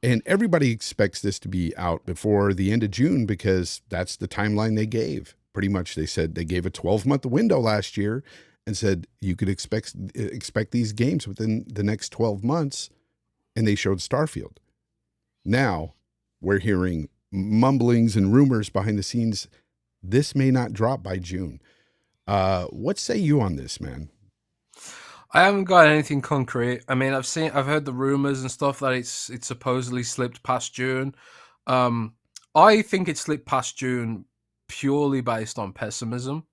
And everybody expects this to be out before the end of June, because that's the timeline they gave. pretty much they said they gave a 12-month window last year and said you could expect these games within the next 12 months, and they showed Starfield. Now we're hearing mumblings and rumors behind the scenes. This may not drop by June. What say you on this, man? I haven't got anything concrete. I mean, I've heard the rumors and stuff that it's supposedly slipped past June. I think it slipped past June purely based on pessimism.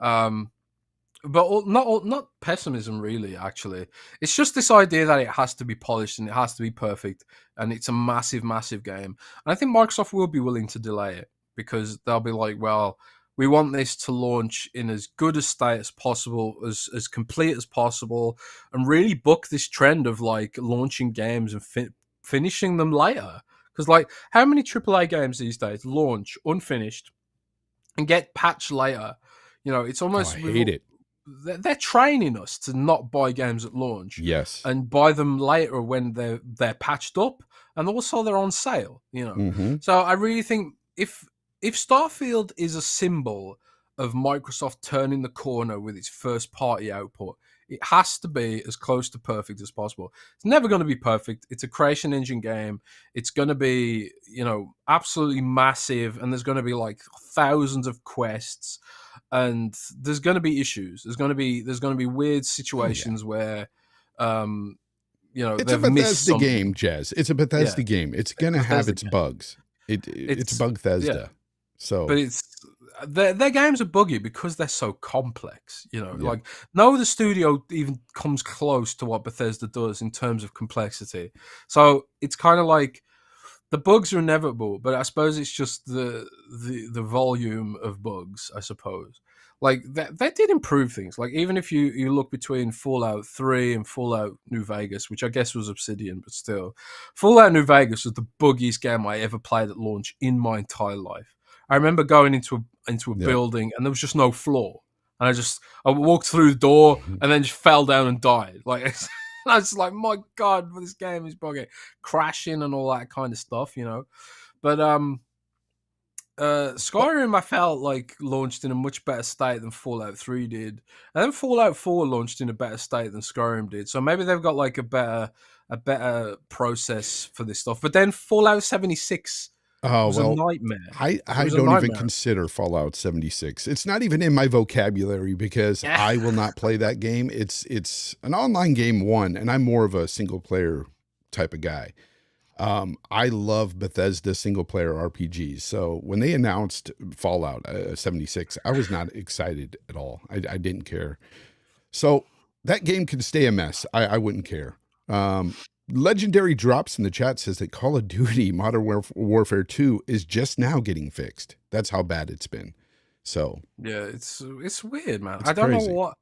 But not pessimism really. Actually, it's just this idea that it has to be polished and it has to be perfect, and it's a massive, massive game. And I think Microsoft will be willing to delay it because they'll be like, well, we want this to launch in as good a state as possible, as complete as possible, and really buck this trend of like launching games and finishing them later. Because like, how many AAA games these days launch unfinished and get patched later? You know, it's almost I hate it. They're training us to not buy games at launch, Yes, and buy them later when they're patched up, and also they're on sale. You know, so I really think if Starfield is a symbol of Microsoft turning the corner with its first party output, it has to be as close to perfect as possible. It's never going to be perfect. It's a creation engine game. It's going to be, you know, absolutely massive, and there's going to be like thousands of quests, and there's going to be issues. There's going to be weird situations where, you know, it's a Bethesda game, Jez. It's a Bethesda game. It's going to have its bugs. It's Bethesda. Yeah. So, but their games are buggy because they're so complex. You know, like no other studio even comes close to what Bethesda does in terms of complexity. So it's kind of like the bugs are inevitable, but I suppose it's just the volume of bugs. I suppose like they did improve things. Like even if you look between Fallout 3 and Fallout New Vegas, which I guess was Obsidian, but still, Fallout New Vegas was the buggiest game I ever played at launch in my entire life. I remember going into a building and there was just no floor, and I walked through the door and then just fell down and died. Like I was like, my God, this game is buggy, crashing and all that kind of stuff, you know. But Skyrim, I felt like launched in a much better state than Fallout 3 did, and then Fallout 4 launched in a better state than Skyrim did. So maybe they've got like a better process for this stuff. But then Fallout 76. Oh, a nightmare. I don't even consider Fallout 76. It's not even in my vocabulary because I will not play that game. It's an online game, and I'm more of a single player type of guy. I love Bethesda single player RPGs. So when they announced Fallout 76, I was not excited at all. I didn't care. So that game can stay a mess. I wouldn't care. Legendary Drops in the chat says that Call of Duty Modern Warfare 2 is just now getting fixed. That's how bad it's been. So yeah, it's weird, man. I don't know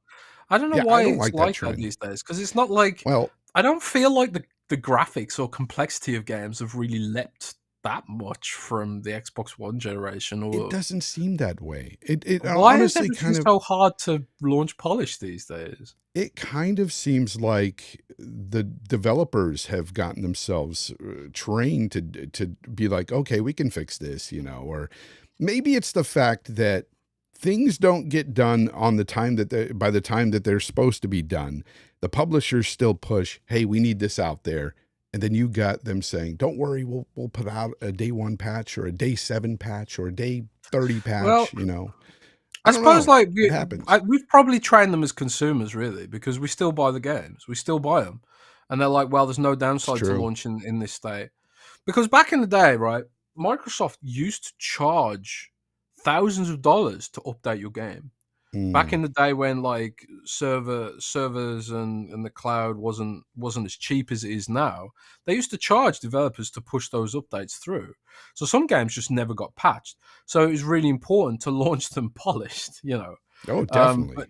why it's like that these days, because it's not like, well, I don't feel like the graphics or complexity of games have really leapt that much from the Xbox One generation. Or it doesn't seem that way. It why honestly is it so hard to launch polish these days? It kind of seems like the developers have gotten themselves trained to be like, okay, we can fix this, you know, or maybe it's the fact that things don't get done on the time that by the time that they're supposed to be done. The publishers still push, hey, we need this out there. And then you got them saying, don't worry, we'll put out a day 1 patch or a day 7 patch or a day 30 patch, well, you know. I suppose like we've probably trained them as consumers, really, because we still buy the games. We still buy them. And they're like, well, there's no downside to launching in this state. Because back in the day, right, Microsoft used to charge thousands of dollars to update your game. Back in the day when like servers and the cloud wasn't as cheap as it is now, they used to charge developers to push those updates through. So some games just never got patched. So it was really important to launch them polished, you know. Oh, definitely.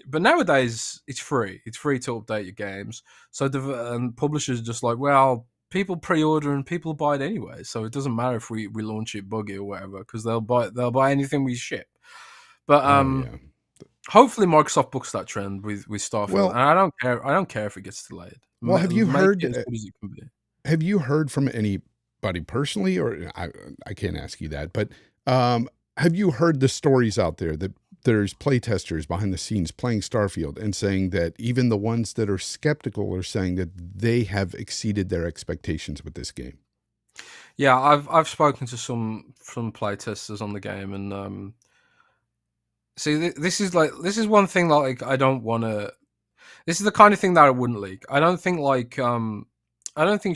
But nowadays it's free. It's free to update your games. So and publishers are just like, well, people pre-order and people buy it anyway. So it doesn't matter if we launch it buggy or whatever, because they'll buy anything we ship. But hopefully Microsoft books that trend with Starfield, well, and I don't care if it gets delayed. Well, have you heard? Have you heard from anybody personally, or I can't ask you that, but have you heard the stories out there that there's playtesters behind the scenes playing Starfield and saying that even the ones that are skeptical are saying that they have exceeded their expectations with this game? Yeah, I've spoken to some playtesters on the game, and see, this is one thing that like I don't want to. This is the kind of thing that I wouldn't leak. I don't think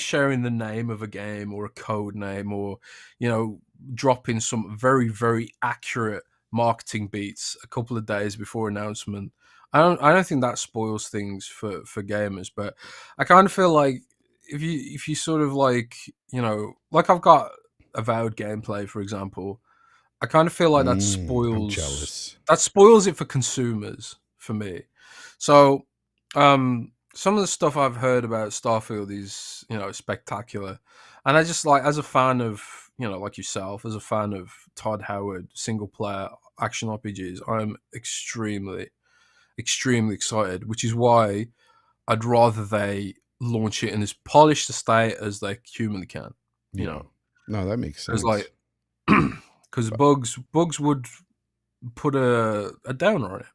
sharing the name of a game or a code name or dropping some very very accurate marketing beats a couple of days before announcement. I don't think that spoils things for gamers, but I kind of feel like if you sort of like like I've got Avowed gameplay for example. I kind of feel like I'm jealous. that spoils it for consumers for me. So some of the stuff I've heard about Starfield is spectacular, and I just like as a fan of like yourself as a fan of Todd Howard single player action RPGs, I'm extremely excited, which is why I'd rather they launch it in as polished a state as they humanly can. You Yeah. know, No, that makes because sense. because bugs would put a downer on it.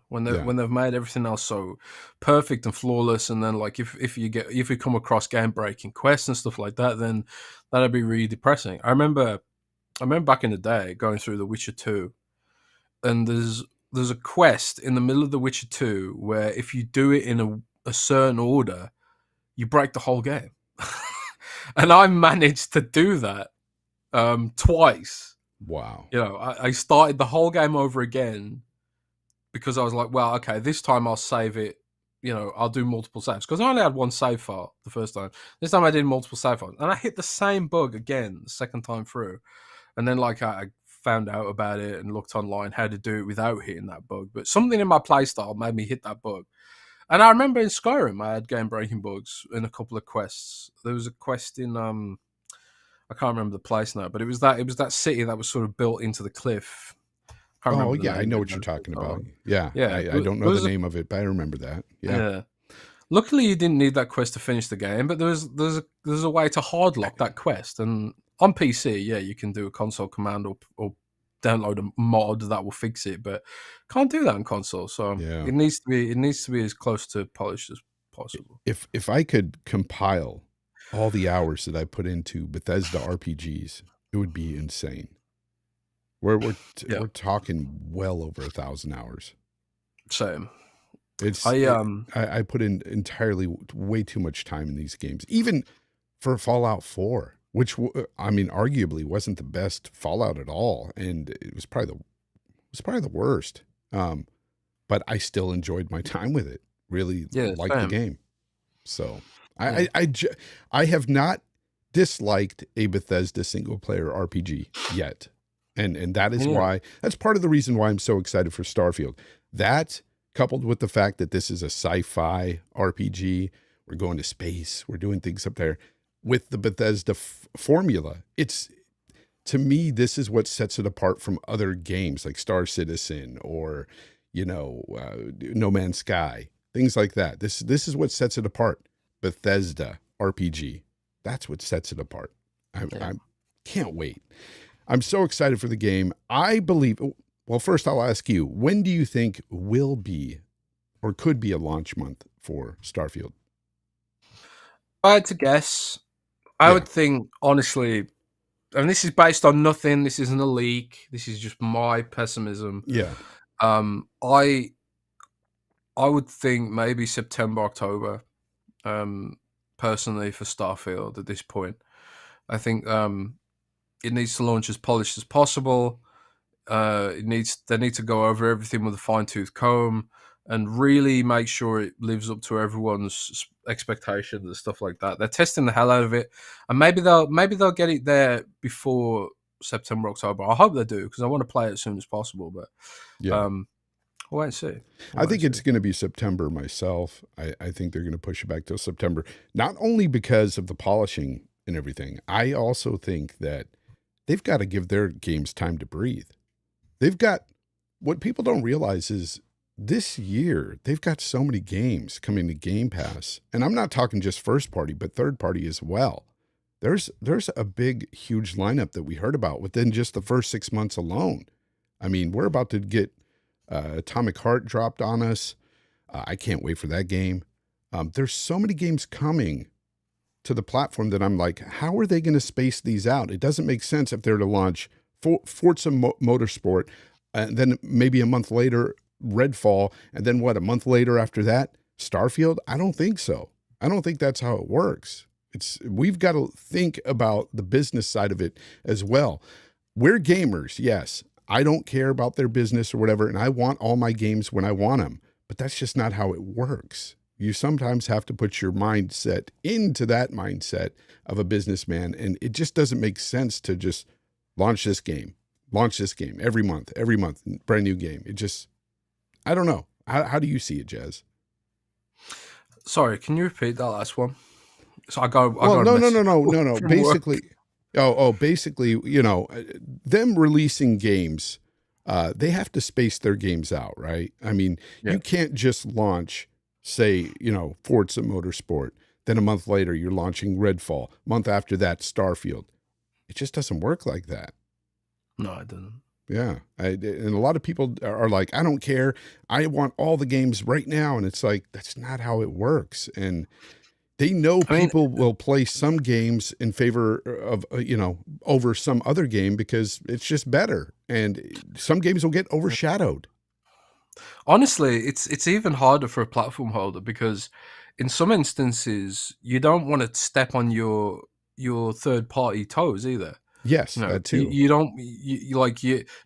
When Yeah. when they've made everything else so perfect and flawless, and then like if you come across game breaking quests and stuff like that, then that'd be really depressing. I remember back in the day going through The Witcher 2, and there's a quest in the middle of The Witcher 2 where if you do it in a certain order, you break the whole game. And I managed to do that twice. Wow. I started the whole game over again because I was like, well, okay, this time I'll save it. I'll do multiple saves because I only had one save file the first time. This time I did multiple save files, and I hit the same bug again the second time through. And then like I found out about it and looked online how to do it without hitting that bug. But something in my playstyle made me hit that bug. And I remember in Skyrim I had game breaking bugs in a couple of quests. There was a quest in I can't remember the place now, but it was that city that was sort of built into the cliff. Can't Oh, remember the yeah, I name know of what it you're now. talking about. Yeah, Yeah, I don't know there the was name of it, but I remember that. Yeah. yeah. Luckily, you didn't need that quest to finish the game, but there's a way to hard lock that quest, and on PC, yeah, you can do a console command or download a mod that will fix it, but can't do that on console. So Yeah. it needs to be as close to polished as possible. If I could compile all the hours that I put into Bethesda RPGs, it would be insane. Yeah, We're talking well over 1,000 hours. same. It's I I put in entirely way too much time in these games, even for Fallout 4, which I mean, arguably wasn't the best Fallout at all, and it was probably the worst. But I still enjoyed my time with it. Really yeah, liked the same. game. So Yeah. I have not disliked a Bethesda single player RPG yet. And that is Yeah. that's part of the reason why I'm so excited for Starfield. That coupled with the fact that this is a sci-fi RPG, we're going to space, we're doing things up there with the Bethesda formula. It's to me, this is what sets it apart from other games like Star Citizen or, No Man's Sky, things like that. This is what sets it apart. Bethesda RPG. That's what sets it apart. I can't wait. I'm so excited for the game. I believe, well, first I'll ask you, when do you think will be or could be a launch month for Starfield? If I had to guess, I Yeah. would think honestly, and this is based on nothing. This isn't a leak. This is just my pessimism. Yeah. I would think maybe September, October. Personally, for Starfield at this point, I think it needs to launch as polished as possible. They need to go over everything with a fine tooth comb and really make sure it lives up to everyone's expectations and stuff like that. They're testing the hell out of it, and maybe they'll get it there before September, October. I hope they do because I want to play it as soon as possible. But Yeah. we'll wait and see. I think it's going to be September myself. I think they're going to push it back till September, not only because of the polishing and everything. I also think that they've got to give their games time to breathe. They've got, what people don't realize is this year, they've got so many games coming to Game Pass. And I'm not talking just first party, but third party as well. there's a big, huge lineup that we heard about within just the first 6 months alone. I mean, we're about to get Atomic Heart dropped on us. I can't wait for that game. There's so many games coming to the platform that I'm like, how are they going to space these out? It doesn't make sense if they're to launch Forza Motorsport, and then maybe a month later, Redfall, and then what, a month later after that, Starfield? I don't think so. I don't think that's how it works. We've got to think about the business side of it as well. We're gamers, yes. I don't care about their business or whatever, and I want all my games when I want them, but that's just not how it works. You sometimes have to put your mindset into that mindset of a businessman, and it just doesn't make sense to just launch this game every month, brand new game. It just, I don't know. How do you see it, Jez? Sorry, can you repeat that last one? So I got no. Basically, basically, them releasing games, they have to space their games out, right? I mean, you can't just launch, say, Forza Motorsport, then a month later you're launching Redfall, month after that Starfield. It just doesn't work like that. No, it doesn't. Yeah, and a lot of people are like, I don't care, I want all the games right now, and it's like, that's not how it works. And they know people will play some games in favor of, over some other game because it's just better, and some games will get overshadowed. Honestly, it's even harder for a platform holder because in some instances you don't want to step on your third party toes either. Yes, that too. You don't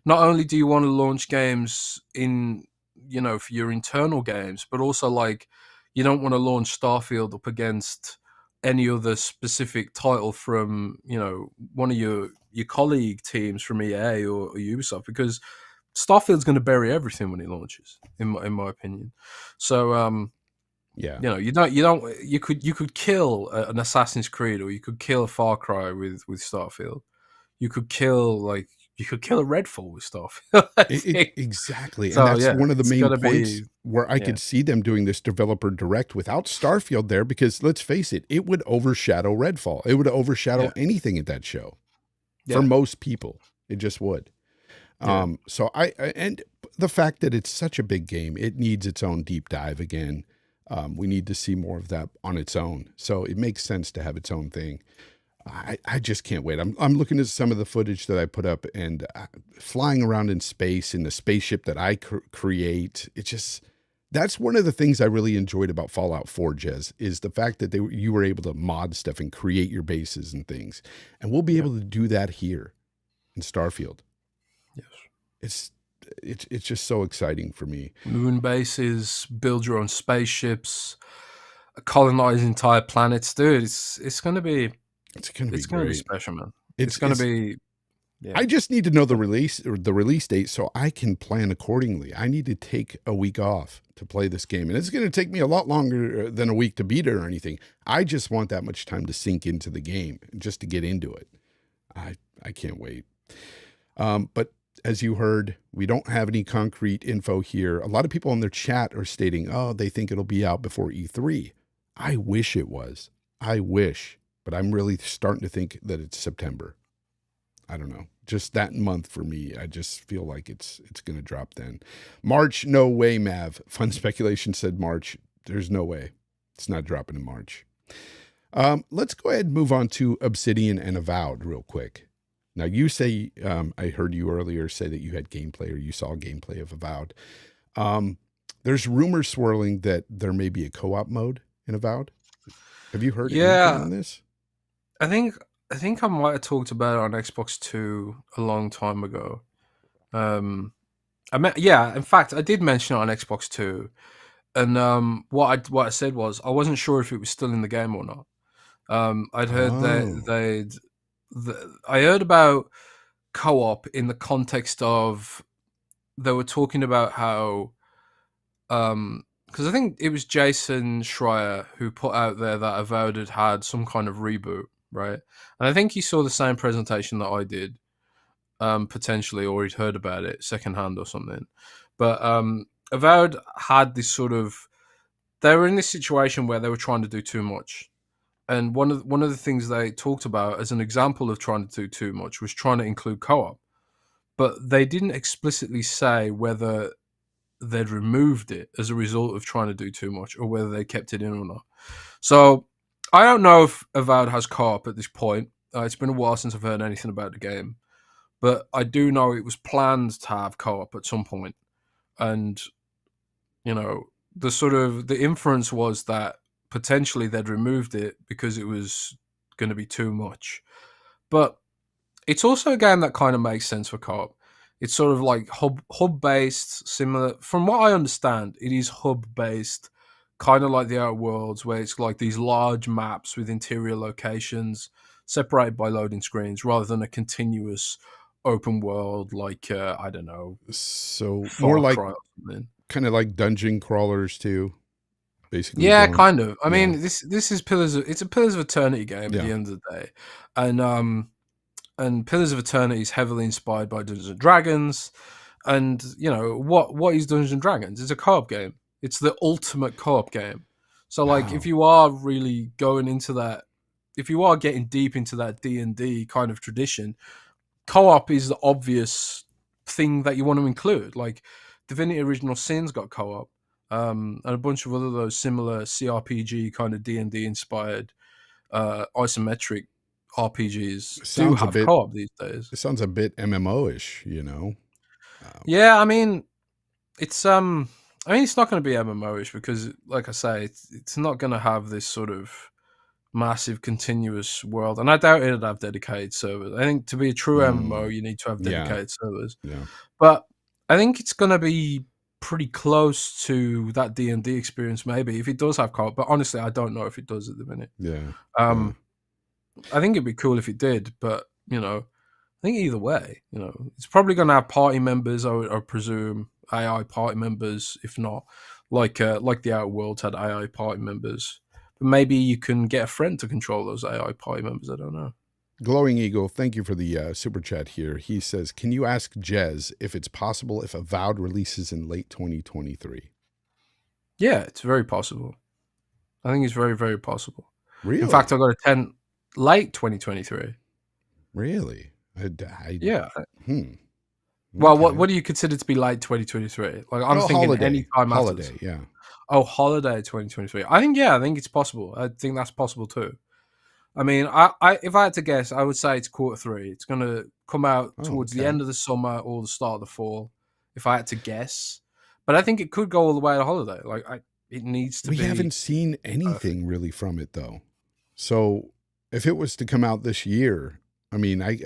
not only do you want to launch games in for your internal games, but also like you don't want to launch Starfield up against any other specific title from one of your colleague teams from EA or Ubisoft, because Starfield's going to bury everything when it launches, in my opinion. So you could kill an Assassin's Creed, or you could kill a Far Cry with Starfield. You could kill a Redfall with Starfield. Exactly. So, and that's one of the main points where I could see them doing this developer direct without Starfield there, because let's face it, it would overshadow Redfall. It would overshadow anything at that show. For most people, it just would. So and the fact that it's such a big game, it needs its own deep dive again. We need to see more of that on its own. So it makes sense to have its own thing. I just can't wait. I'm looking at some of the footage that I put up, and flying around in space in the spaceship that I create. That's one of the things I really enjoyed about Fallout 4, Jez, is the fact that you were able to mod stuff and create your bases and things. And we'll be able to do that here in Starfield. Yes. It's just so exciting for me. Moon bases, build your own spaceships, colonize entire planets, dude. It's gonna be special, man. It's gonna be. Yeah. I just need to know the release date so I can plan accordingly. I need to take a week off to play this game, and it's going to take me a lot longer than a week to beat it or anything. I just want that much time to sink into the game, just to get into it. I can't wait. But as you heard, we don't have any concrete info here. A lot of people in their chat are stating, they think it'll be out before E3. I wish it was. I wish. But I'm really starting to think that it's September. I don't know. Just that month for me, I just feel like it's going to drop then. March, no way, Mav. Fun Speculation said March. There's no way. It's not dropping in March. Let's go ahead and move on to Obsidian and Avowed real quick. Now, you say, I heard you earlier say that you had gameplay, or you saw gameplay of Avowed. There's rumors swirling that there may be a co-op mode in Avowed. Have you heard anything on this? I think I might have talked about it on Xbox 2 a long time ago. In fact, I did mention it on Xbox 2, and what I said was I wasn't sure if it was still in the game or not. I'd heard I heard about co-op in the context of they were talking about how, because I think it was Jason Schreier who put out there that Avowed had some kind of reboot, right? And I think he saw the same presentation that I did, potentially, or he'd heard about it secondhand or something. But Avowed had this sort of, they were in this situation where they were trying to do too much. And one of the things they talked about as an example of trying to do too much was trying to include co-op, but they didn't explicitly say whether they'd removed it as a result of trying to do too much or whether they kept it in or not. So I don't know if Avowed has co-op at this point. It's been a while since I've heard anything about the game, but I do know it was planned to have co-op at some point, and the inference was that potentially they'd removed it because it was going to be too much. But it's also a game that kind of makes sense for co-op. It's sort of like hub based, similar. From what I understand, it is hub based, kind of like the Outer Worlds, where it's like these large maps with interior locations separated by loading screens, rather than a continuous open world like I don't know, So more Far like Cry or something. kind of like dungeon crawlers too, basically Yeah, going. kind of. I Yeah, mean, this is it's a Pillars of Eternity game at yeah. the end of the day, and Pillars of Eternity is heavily inspired by Dungeons and Dragons, and what is Dungeons and Dragons? It's a co-op game. It's the ultimate co-op game. So like, if Wow. you are really going into that, if you are getting deep into that D&D kind of tradition, co-op is the obvious thing that you want to include. Like Divinity Original Sin's got co-op, and a bunch of other those similar CRPG kind of D&D inspired isometric RPGs do Sounds a have bit. co-op these days. It sounds a bit MMO-ish, Yeah, I mean it's not going to be MMO-ish because, like I say, it's not going to have this sort of massive continuous world, and I doubt it'd have dedicated servers. I think to be a true MMO, Mm, you need to have yeah, dedicated servers. yeah, But I think it's going to be pretty close to that D&D experience, maybe if it does have co-op. But honestly, I don't know if it does at the minute. yeah, yeah. Um, I think it'd be cool if it did, but I think either way, it's probably going to have party members. I presume AI party members, if not like the Outer Worlds had AI party members. But maybe you can get a friend to control those AI party members. I don't know. Glowing Eagle, thank you for the super chat here. He says, "Can you ask Jez if it's possible if Avowed releases in late 2023?" Yeah, it's very possible. I think it's very, very possible. In fact, Really? I got a 10 late 2023. Really? Yeah. Hmm. Well, what Okay. what do you consider to be late 2023? Like I'm Oh, thinking any holiday, time after this. holiday. Yeah. Oh, holiday 2023. I think it's possible. I think that's possible too. I mean, if I had to guess, I would say it's quarter 3. It's going to come out Oh, towards the okay. end of the summer or the start of the fall, if I had to guess. But I think it could go all the way to holiday. It needs to We be haven't seen perfect. anything really from it though. So if it was to come out this year, I mean, I,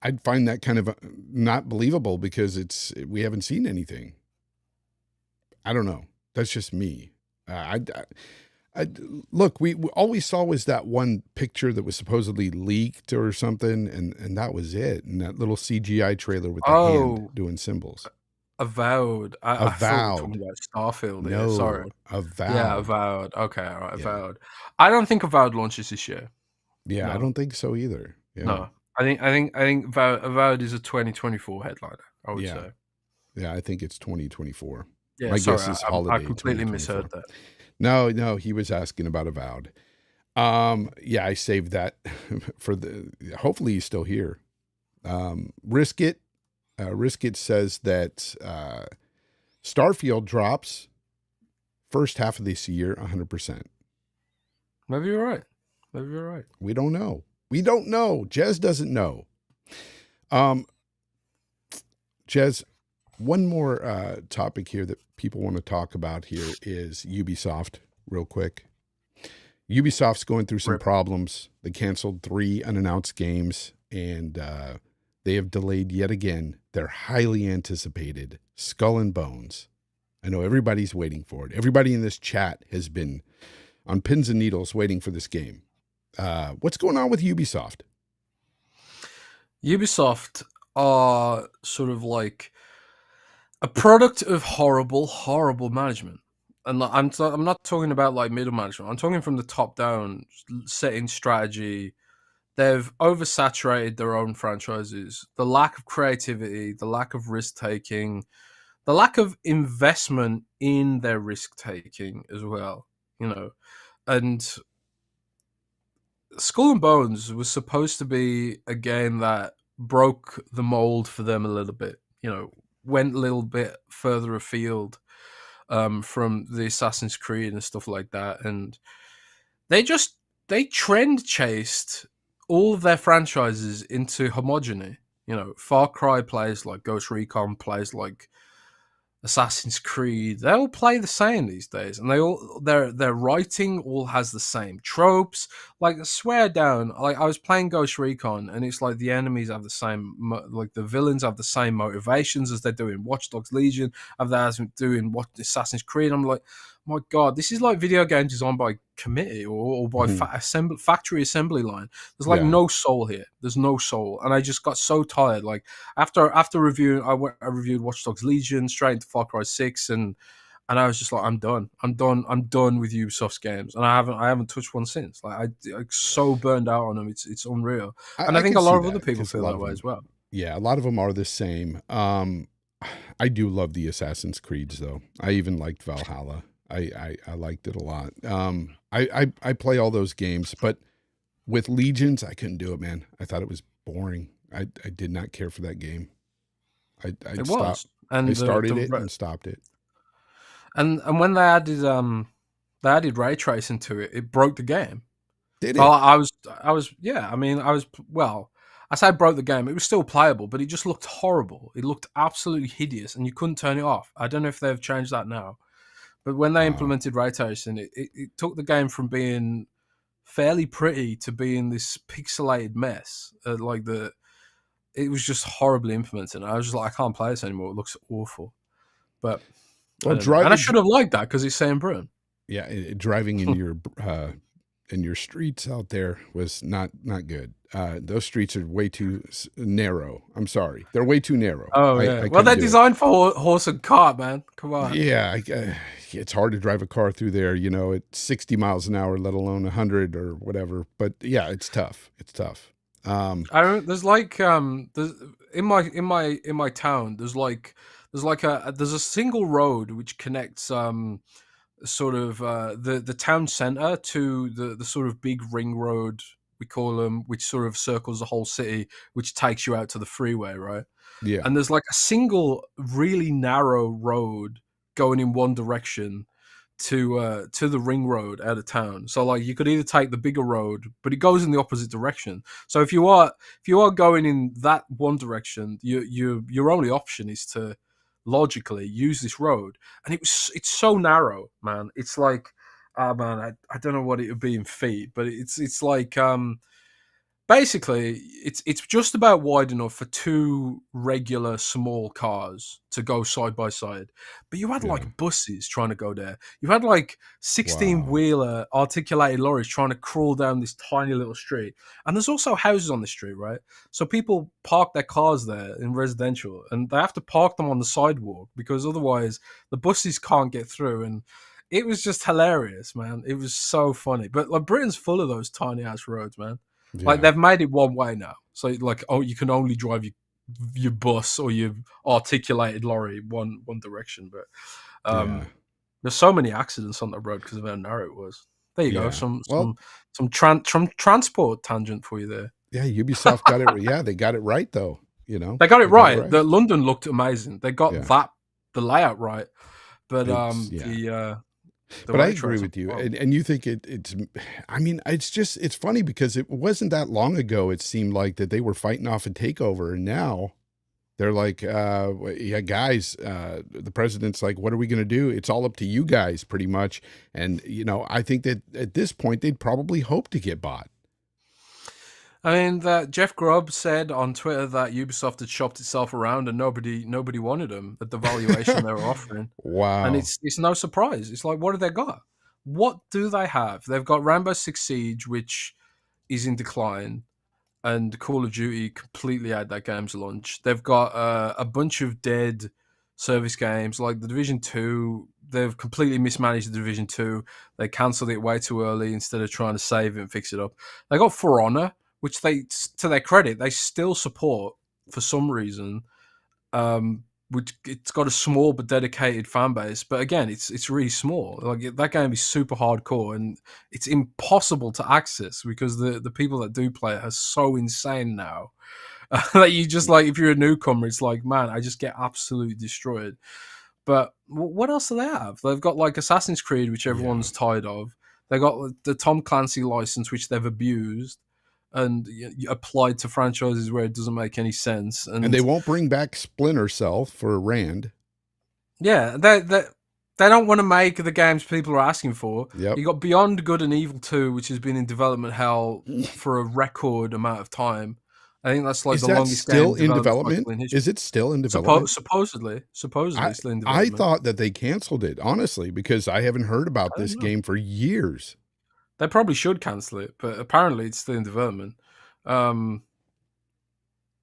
I'd find that kind of not believable because we haven't seen anything. I don't know. That's just me. I look. All we saw was that one picture that was supposedly leaked or something, and that was it. And that little CGI trailer with the hand Oh, doing symbols. Avowed. I thought we were talking Avowed. about Starfield here. No, Sorry. Yeah, avowed. Avowed. Okay, all right, Yeah, Avowed. I don't think Avowed launches this year. yeah. I No, don't think so either. Yeah, no. I think Avowed is a 2024 headliner, I would yeah, say. yeah. I think it's 2024. Yeah, My sorry, guess is I holiday completely misheard 2024. that. No, no. He was asking about avowed. Yeah, I saved that for the. Hopefully, he's still here. Risk it. Risk it says that Starfield drops first half of this year, 100%. Maybe you're right. Maybe you're right. We don't know. We don't know. Jez doesn't know. Um, Jez, one more topic here that people want to talk about here is Ubisoft, real quick. Ubisoft's going through some Rip. problems. They canceled 3 unannounced games, and they have delayed yet again their highly anticipated Skull and Bones. I know everybody's waiting for it. Everybody in this chat has been on pins and needles waiting for this game. What's going on with Ubisoft? Ubisoft are sort of like a product of horrible, horrible management. And I'm not talking about like middle management. I'm talking from the top down, setting strategy. They've oversaturated their own franchises. The lack of creativity, the lack of risk taking, the lack of investment in their risk taking as well. And Skull and Bones was supposed to be a game that broke the mold for them a little bit. Went a little bit further afield from the Assassin's Creed and stuff like that, and they just they trend chased all of their franchises into homogeny. Far Cry plays like Ghost Recon, plays like Assassin's Creed, they all play the same these days, and their writing all has the same tropes. Like, I swear down, like I was playing Ghost Recon, and it's like the enemies have the same, like the villains have the same motivations as they do in Watch Dogs Legion, as they do in Assassin's Creed. I'm like, my God, this is like video game designed by committee or by Mhm. factory assembly line. There's like Yeah. no soul here. There's no soul, and I just got so tired. Like after reviewing, I reviewed Watch Dogs Legion straight into Far Cry 6, and I was just like, I'm done. I'm done with Ubisoft's games, and I haven't touched one since. Like I'm so burned out on them. It's unreal, and I I think can a lot see of other that people because a feel lot that of way as them, well. yeah, a lot of them are the same. I do love the Assassin's Creeds though. I even liked Valhalla. I liked it a lot. I play all those games, but with Legions, I couldn't do it, man. I thought it was boring. I did not care for that game. I'd It stop. was, I and started it and stopped it. and when they added ray tracing to it, it broke the game. Did Well, it? I was, yeah. I mean, well. I say broke the game. It was still playable, but it just looked horrible. It looked absolutely hideous, and you couldn't turn it off. I don't know if they've changed that now, but when they Wow. implemented ray tracing, it took the game from being fairly pretty to being this pixelated mess. It was just horribly implemented. I was just like, I can't play this anymore. It looks awful. But I Well, don't know, and I should have liked that because it's set in Britain. yeah, driving in your streets out there was not good. Those streets are way too narrow. I'm sorry, they're way too narrow. Oh I yeah, well couldn't they're do it. designed for horse and cart, man. Come on. Yeah, it's hard to drive a car through there, at 60 miles an hour, let alone 100 or whatever. But yeah, it's tough. It's tough. I don't. There's like there's in my town. There's a single road which connects sort of the town center to the sort of big ring road, we call them, which sort of circles the whole city, which takes you out to the freeway, right? Yeah, And there's like a single really narrow road going in one direction to the ring road out of town. So like you could either take the bigger road, but it goes in the opposite direction. So if you are going in that one direction, your only option is to logically use this road. And it's so narrow, man. It's like, man, I don't know what it would be in feet, but it's like basically, it's just about wide enough for two regular small cars to go side by side. But you had yeah. like buses trying to go there. You had like 16 Wow. wheeler articulated lorries trying to crawl down this tiny little street. And there's also houses on the street, right? So people park their cars there in residential, and they have to park them on the sidewalk because otherwise the buses can't get through. And it was just hilarious, man. It was so funny. But like Britain's full of those tiny ass roads, man. Like Yeah, they've made it one way now, so like, oh, you can only drive your bus or your articulated lorry one direction. But yeah, there's so many accidents on the road because of how narrow it was. There you go, yeah. some Well, some some transport tangent for you there. yeah. Ubisoft got it. Yeah, they got it right though. They got it They got it right. right. The London looked amazing. They got Yeah. the layout right, but It's yeah. the But I ray agree tracing. with you, Wow. and you think it's. I mean, it's funny because it wasn't that long ago. It seemed like that they were fighting off a takeover, and now they're like, yeah, guys, the president's like, what are we going to do? It's all up to you guys, pretty much. And I think that at this point they'd probably hope to get bought. I mean, that Jeff Grubb said on Twitter that Ubisoft had shopped itself around and nobody wanted them at the valuation they were offering. And Wow. it's no surprise. It's like, what have they got? What do they have? They've got Rainbow Six Siege, which is in decline, and Call of Duty completely had that game's launch. They've got a bunch of dead service games like the Division 2. They've completely mismanaged the Division 2. They cancelled it way too early instead of trying to save it and fix it up. They got For Honor, which they, to their credit, they still support for some reason. which it's got a small but dedicated fan base. But again, it's really small. Like that game is super hardcore, and it's impossible to access because the people that do play it are so insane now. That you just like, if you're a newcomer, it's like, man, I just get absolutely destroyed. But what else do they have? They've got like Assassin's Creed, which everyone's tired of. They got the Tom Clancy license, which they've abused and applied to franchises where it doesn't make any sense. And they won't bring back Splinter Cell for Rand. Yeah, they don't want to make the games people are asking for. Yep. You got Beyond Good and Evil 2, which has been in development hell for a record amount of time. I think that's like the longest still game in development. Is it still in development? Supposedly still in development. I thought that they canceled it, honestly, because I haven't heard about this game for years. They probably should cancel it, but apparently it's still in development.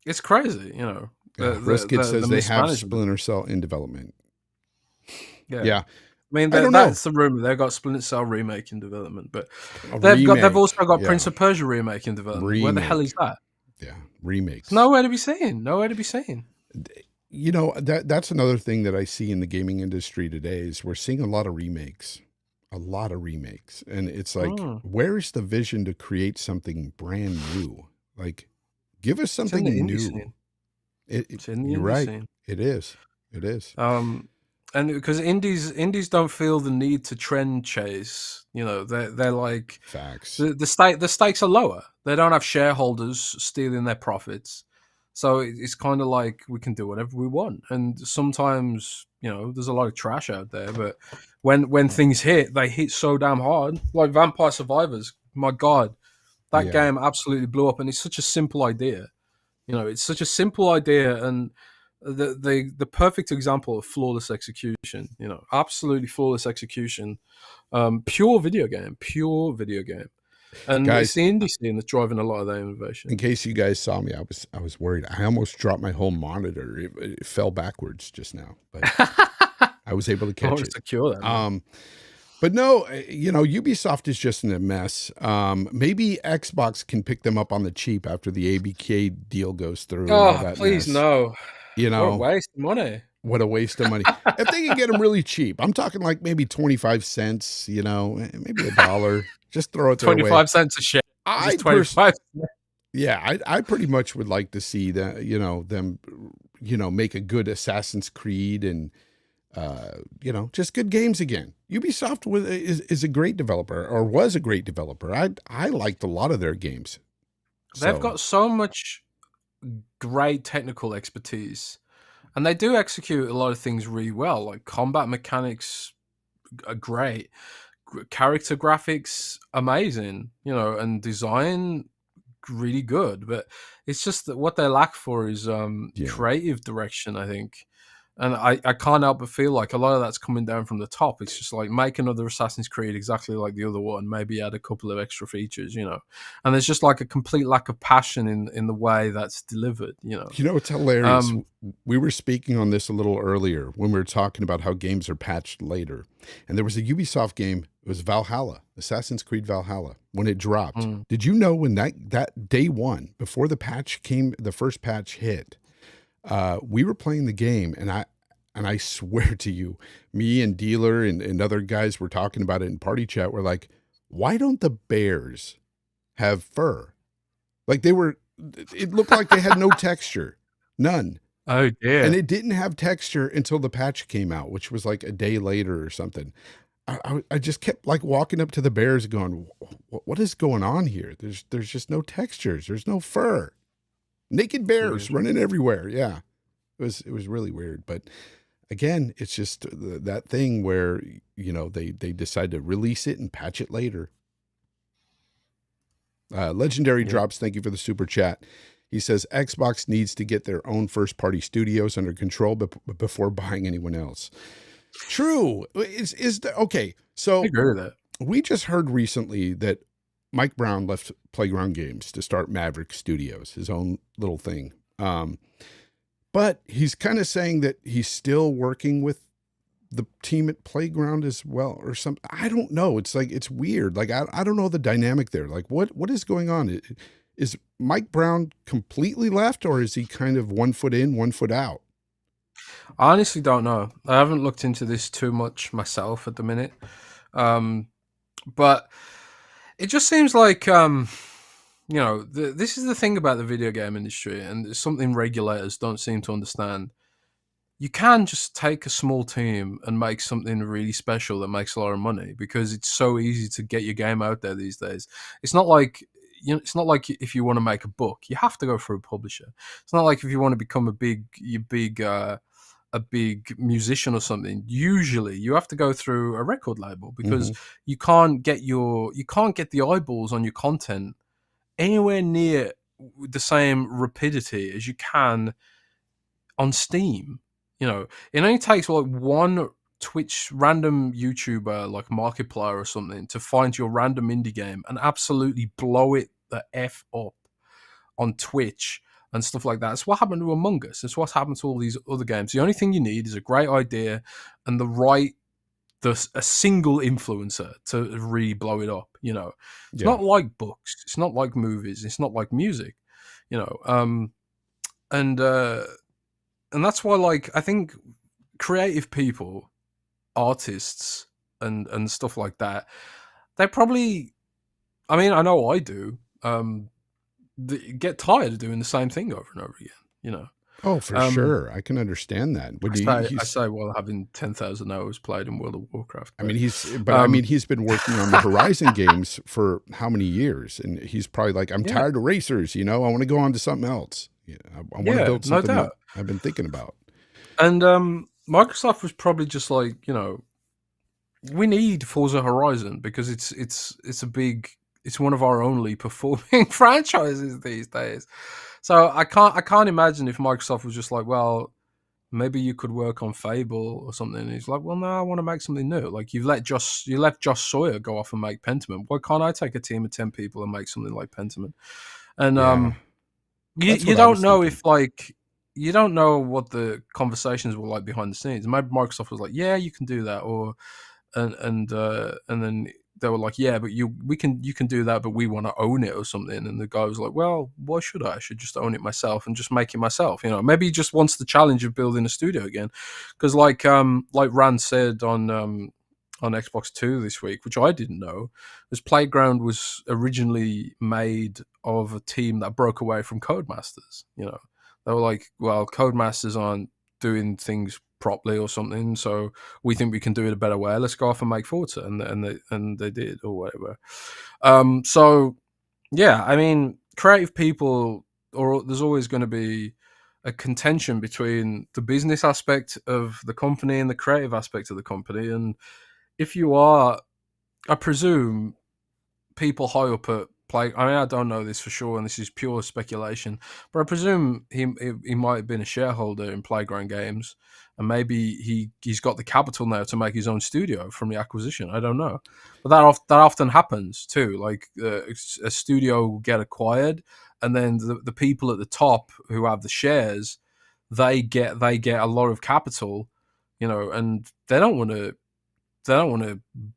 It's crazy, you know. Riskit says they have Splinter Cell in development. Yeah. I mean, that's the rumor. They've got Splinter Cell remake in development, but they've also got Prince of Persia remake in development. Where the hell is that? Yeah, remakes. It's nowhere to be seen. Nowhere to be seen. You know, that's another thing that I see in the gaming industry today is we're seeing a lot of remakes. And it's like, where is the vision to create something brand new? Like, give us something new. You're right. Scene. It is. And because indies don't feel the need to trend chase. You know, they're like, facts. The stakes are lower. They don't have shareholders stealing their profits, so it's kind of like we can do whatever we want. And sometimes, you know, there's a lot of trash out there, but when things hit, they hit so damn hard. Like Vampire Survivors, my God, that game absolutely blew up, and it's such a simple idea. You know, it's such a simple idea, and the perfect example of flawless execution. You know, absolutely flawless execution. Pure video game. And guys, it's the indie scene that's driving a lot of that innovation. In case you guys saw me, I was worried. I almost dropped my whole monitor. It fell backwards just now, but I was able to catch it. Secure that. But no, you know, Ubisoft is just in a mess. Maybe Xbox can pick them up on the cheap after the ABK deal goes through. Oh, please no. You know, what a waste of money. What a waste of money. If they can get them really cheap, I'm talking like maybe 25 cents, you know, maybe $1. Just throw it their 25 cents a share. I 25. Yeah, I pretty much would like to see that, you know, them, you know, make a good Assassin's Creed and, you know, just good games again. Ubisoft is a great developer, or was a great developer. I liked a lot of their games. They've got so much great technical expertise, and they do execute a lot of things really well. Like combat mechanics are great, character graphics amazing, you know, and design really good. But it's just that what they lack for is creative direction, I think. And I can't help but feel like a lot of that's coming down from the top. It's just like, make another Assassin's Creed exactly like the other one, maybe add a couple of extra features, you know. And there's just like a complete lack of passion in the way that's delivered, you know. You know, it's hilarious. We were speaking on this a little earlier when we were talking about how games are patched later. And there was a Ubisoft game, it was Valhalla, Assassin's Creed Valhalla, when it dropped. Did you know when that day one, before the patch came, the first patch hit, we were playing the game, and I swear to you, me and Dealer and other guys were talking about it in party chat. We're like, why don't the bears have fur? Like it looked like they had no texture, none. Oh dear. And it didn't have texture until the patch came out, which was like a day later or something. I just kept like walking up to the bears going, what is going on here? There's just no textures. There's no fur. Naked bears running everywhere. Yeah, it was really weird. But again, it's just that thing where, you know, they decide to release it and patch it later. Legendary drops. Thank you for the super chat. He says Xbox needs to get their own first party studios under control before buying anyone else. True. Okay. So I agree with that. We just heard recently that Mike Brown left Playground Games to start Maverick Studios, his own little thing. But he's kind of saying that he's still working with the team at Playground as well, or something. I don't know. It's like, it's weird. Like, I don't know the dynamic there. Like, what is going on? Is Mike Brown completely left, or is he kind of 1 foot in, 1 foot out? I honestly don't know. I haven't looked into this too much myself at the minute. But it just seems like this is the thing about the video game industry, and it's something regulators don't seem to understand. You can just take a small team and make something really special that makes a lot of money because it's so easy to get your game out there these days. It's not like it's not like if you want to make a book, you have to go through a publisher. It's not like if you want to become a big musician or something. Usually, you have to go through a record label because Hmm. you can't get the eyeballs on your content anywhere near the same rapidity as you can on Steam. It only takes like one Twitch random YouTuber like Markiplier or something to find your random indie game and absolutely blow it the F up on Twitch and stuff like that. It's what happened to Among Us. It's what's happened to all these other games. The only thing you need is a great idea and a single influencer to really blow it up. It's Yeah. not like books. It's not like movies. It's not like music. You know, and that's why, like, I think creative people, artists, and stuff like that, they probably. I mean, I know I do. Get tired of doing the same thing over and over again. You know. Oh, for Um, sure. I can understand that. When I he's, say while having 10,000 hours played in World of Warcraft, I mean, um, he's been working on the Horizon games for how many years? And he's probably like, I'm yeah, tired of racers. I want to go on to something else. Yeah, I want to yeah, build no something that doubt. I've been thinking about. And Microsoft was probably just like, we need Forza Horizon because it's one of our only performing franchises these days. So I can't imagine if Microsoft was just like, well, maybe you could work on Fable or something. And he's like, well, no, I want to make something new. Like you let Josh Sawyer go off and make Pentiment. Why can't I take a team of 10 people and make something like Pentiment? And Yeah, that's you what I don't was know thinking. if like you don't know what the conversations were like behind the scenes. Maybe Microsoft was like, yeah, you can do that, or and then they were like, yeah, but you can do that, but we want to own it or something. And the guy was like, well, why should I? I should just own it myself and just make it myself. Maybe he just wants the challenge of building a studio again, because like Rand said on Xbox Two this week, which I didn't know, was Playground was originally made of a team that broke away from Codemasters. They were like, well, Codemasters aren't doing things properly or something, so we think we can do it a better way. Let's go off and make Forza, and they did or whatever. So yeah, I mean, creative people, or there's always going to be a contention between the business aspect of the company and the creative aspect of the company. And if you are, I presume, people high up at Play. I mean, I don't know this for sure, and this is pure speculation. But I presume he might have been a shareholder in Playground Games, and maybe he's got the capital now to make his own studio from the acquisition. I don't know, but that often happens too. Like a studio will get acquired, and then the people at the top who have the shares, they get a lot of capital, and they don't want to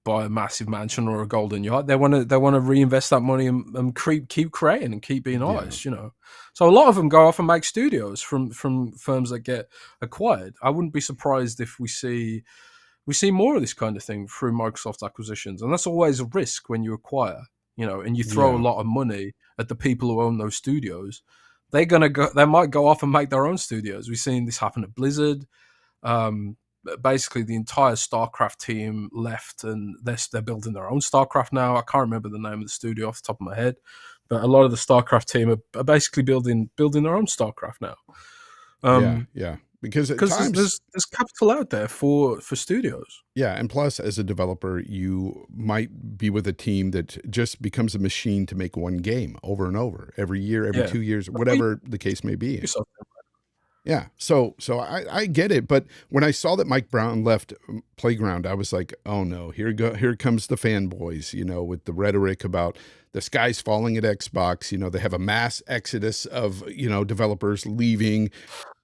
buy a massive mansion or a golden yacht. They want to reinvest that money and keep creating and keep being Yeah. artists. So a lot of them go off and make studios from firms that get acquired. I wouldn't be surprised if we see more of this kind of thing through Microsoft acquisitions, and that's always a risk when you acquire. And you throw a Yeah. lot of money at the people who own those studios. They might go off and make their own studios. We've seen this happen at Blizzard. Um, Basically, the entire StarCraft team left, and they're building their own StarCraft now. I can't remember the name of the studio off the top of my head, but a lot of the StarCraft team are basically building their own StarCraft now. Yeah. Yeah. Because at Because times, there's capital out there for studios. yeah, and plus, as a developer, you might be with a team that just becomes a machine to make one game over and over, every year, every Yeah, 2 years, that's what whatever the case may be. Ubisoft. Yeah, so I get it, but when I saw that Mike Brown left Playground, I was like, oh no, here comes the fanboys, with the rhetoric about the sky's falling at Xbox. They have a mass exodus of developers leaving.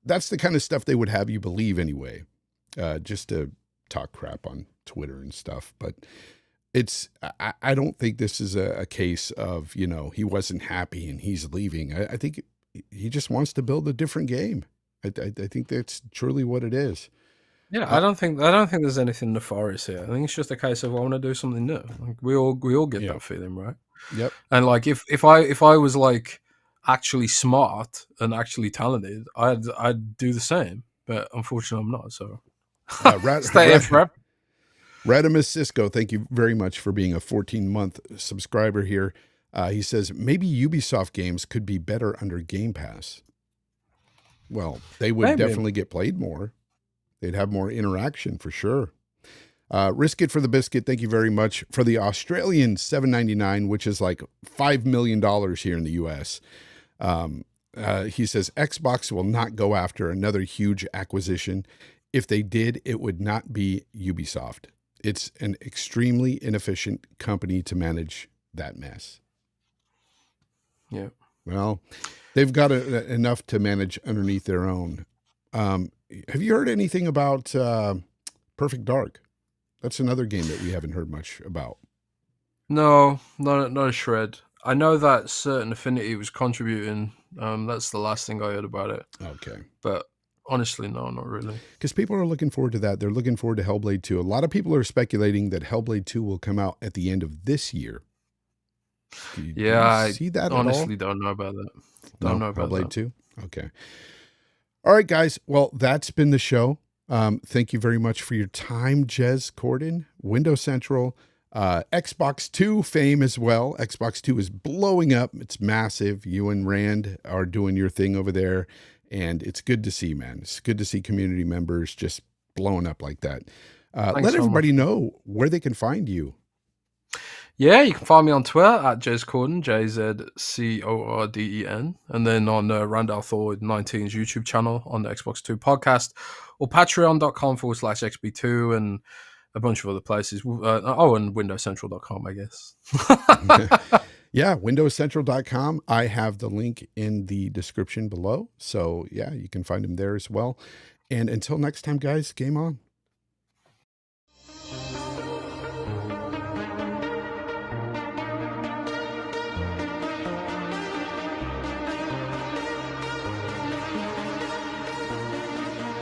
That's the kind of stuff they would have you believe anyway, just to talk crap on Twitter and stuff. But I don't think this is a case of he wasn't happy and he's leaving. I think he just wants to build a different game. I think that's truly what it is. Yeah, I don't think there's anything nefarious here. I think it's just a case of I want to do something new. Like we all get Yeah. that feeling, right? Yep. And like if I was like actually smart and actually talented, I'd do the same. But unfortunately, I'm not. So stay here forever. Radimus Cisco, thank you very much for being a 14-month subscriber here. He says maybe Ubisoft games could be better under Game Pass. Well, they would definitely get played more. They'd have more interaction for sure. Risk It for the Biscuit, thank you very much for the Australian $7.99, which is like $5 million here in the US. He says Xbox will not go after another huge acquisition. If they did, it would not be Ubisoft. It's an extremely inefficient company to manage that mess. Yeah. Well, they've got enough to manage underneath their own. Have you heard anything about Perfect Dark? That's another game that we haven't heard much about. No, not a shred. I know that Certain Affinity was contributing. That's the last thing I heard about it. Okay. But honestly, no, not really. Because people are looking forward to that. They're looking forward to Hellblade 2. A lot of people are speculating that Hellblade 2 will come out at the end of this year. Do you see that honestly don't know about that. Don't know about Hellblade that. 2? Okay. All right, guys. Well, that's been the show. Thank you very much for your time, Jez Corden, Windows Central, Xbox 2 fame as well. Xbox 2 is blowing up. It's massive. You and Rand are doing your thing over there, and it's good to see, man. It's good to see community members just blowing up like that. Let everybody know where they can find you. Yeah, you can find me on Twitter at Jez Corden, JZCorden, and then on Randall Thor 19's YouTube channel on the Xbox 2 podcast, or patreon.com/XB2 and a bunch of other places. And windowscentral.com, I guess. Yeah, windowscentral.com. I have the link in the description below. So yeah, you can find them there as well. And until next time, guys, game on.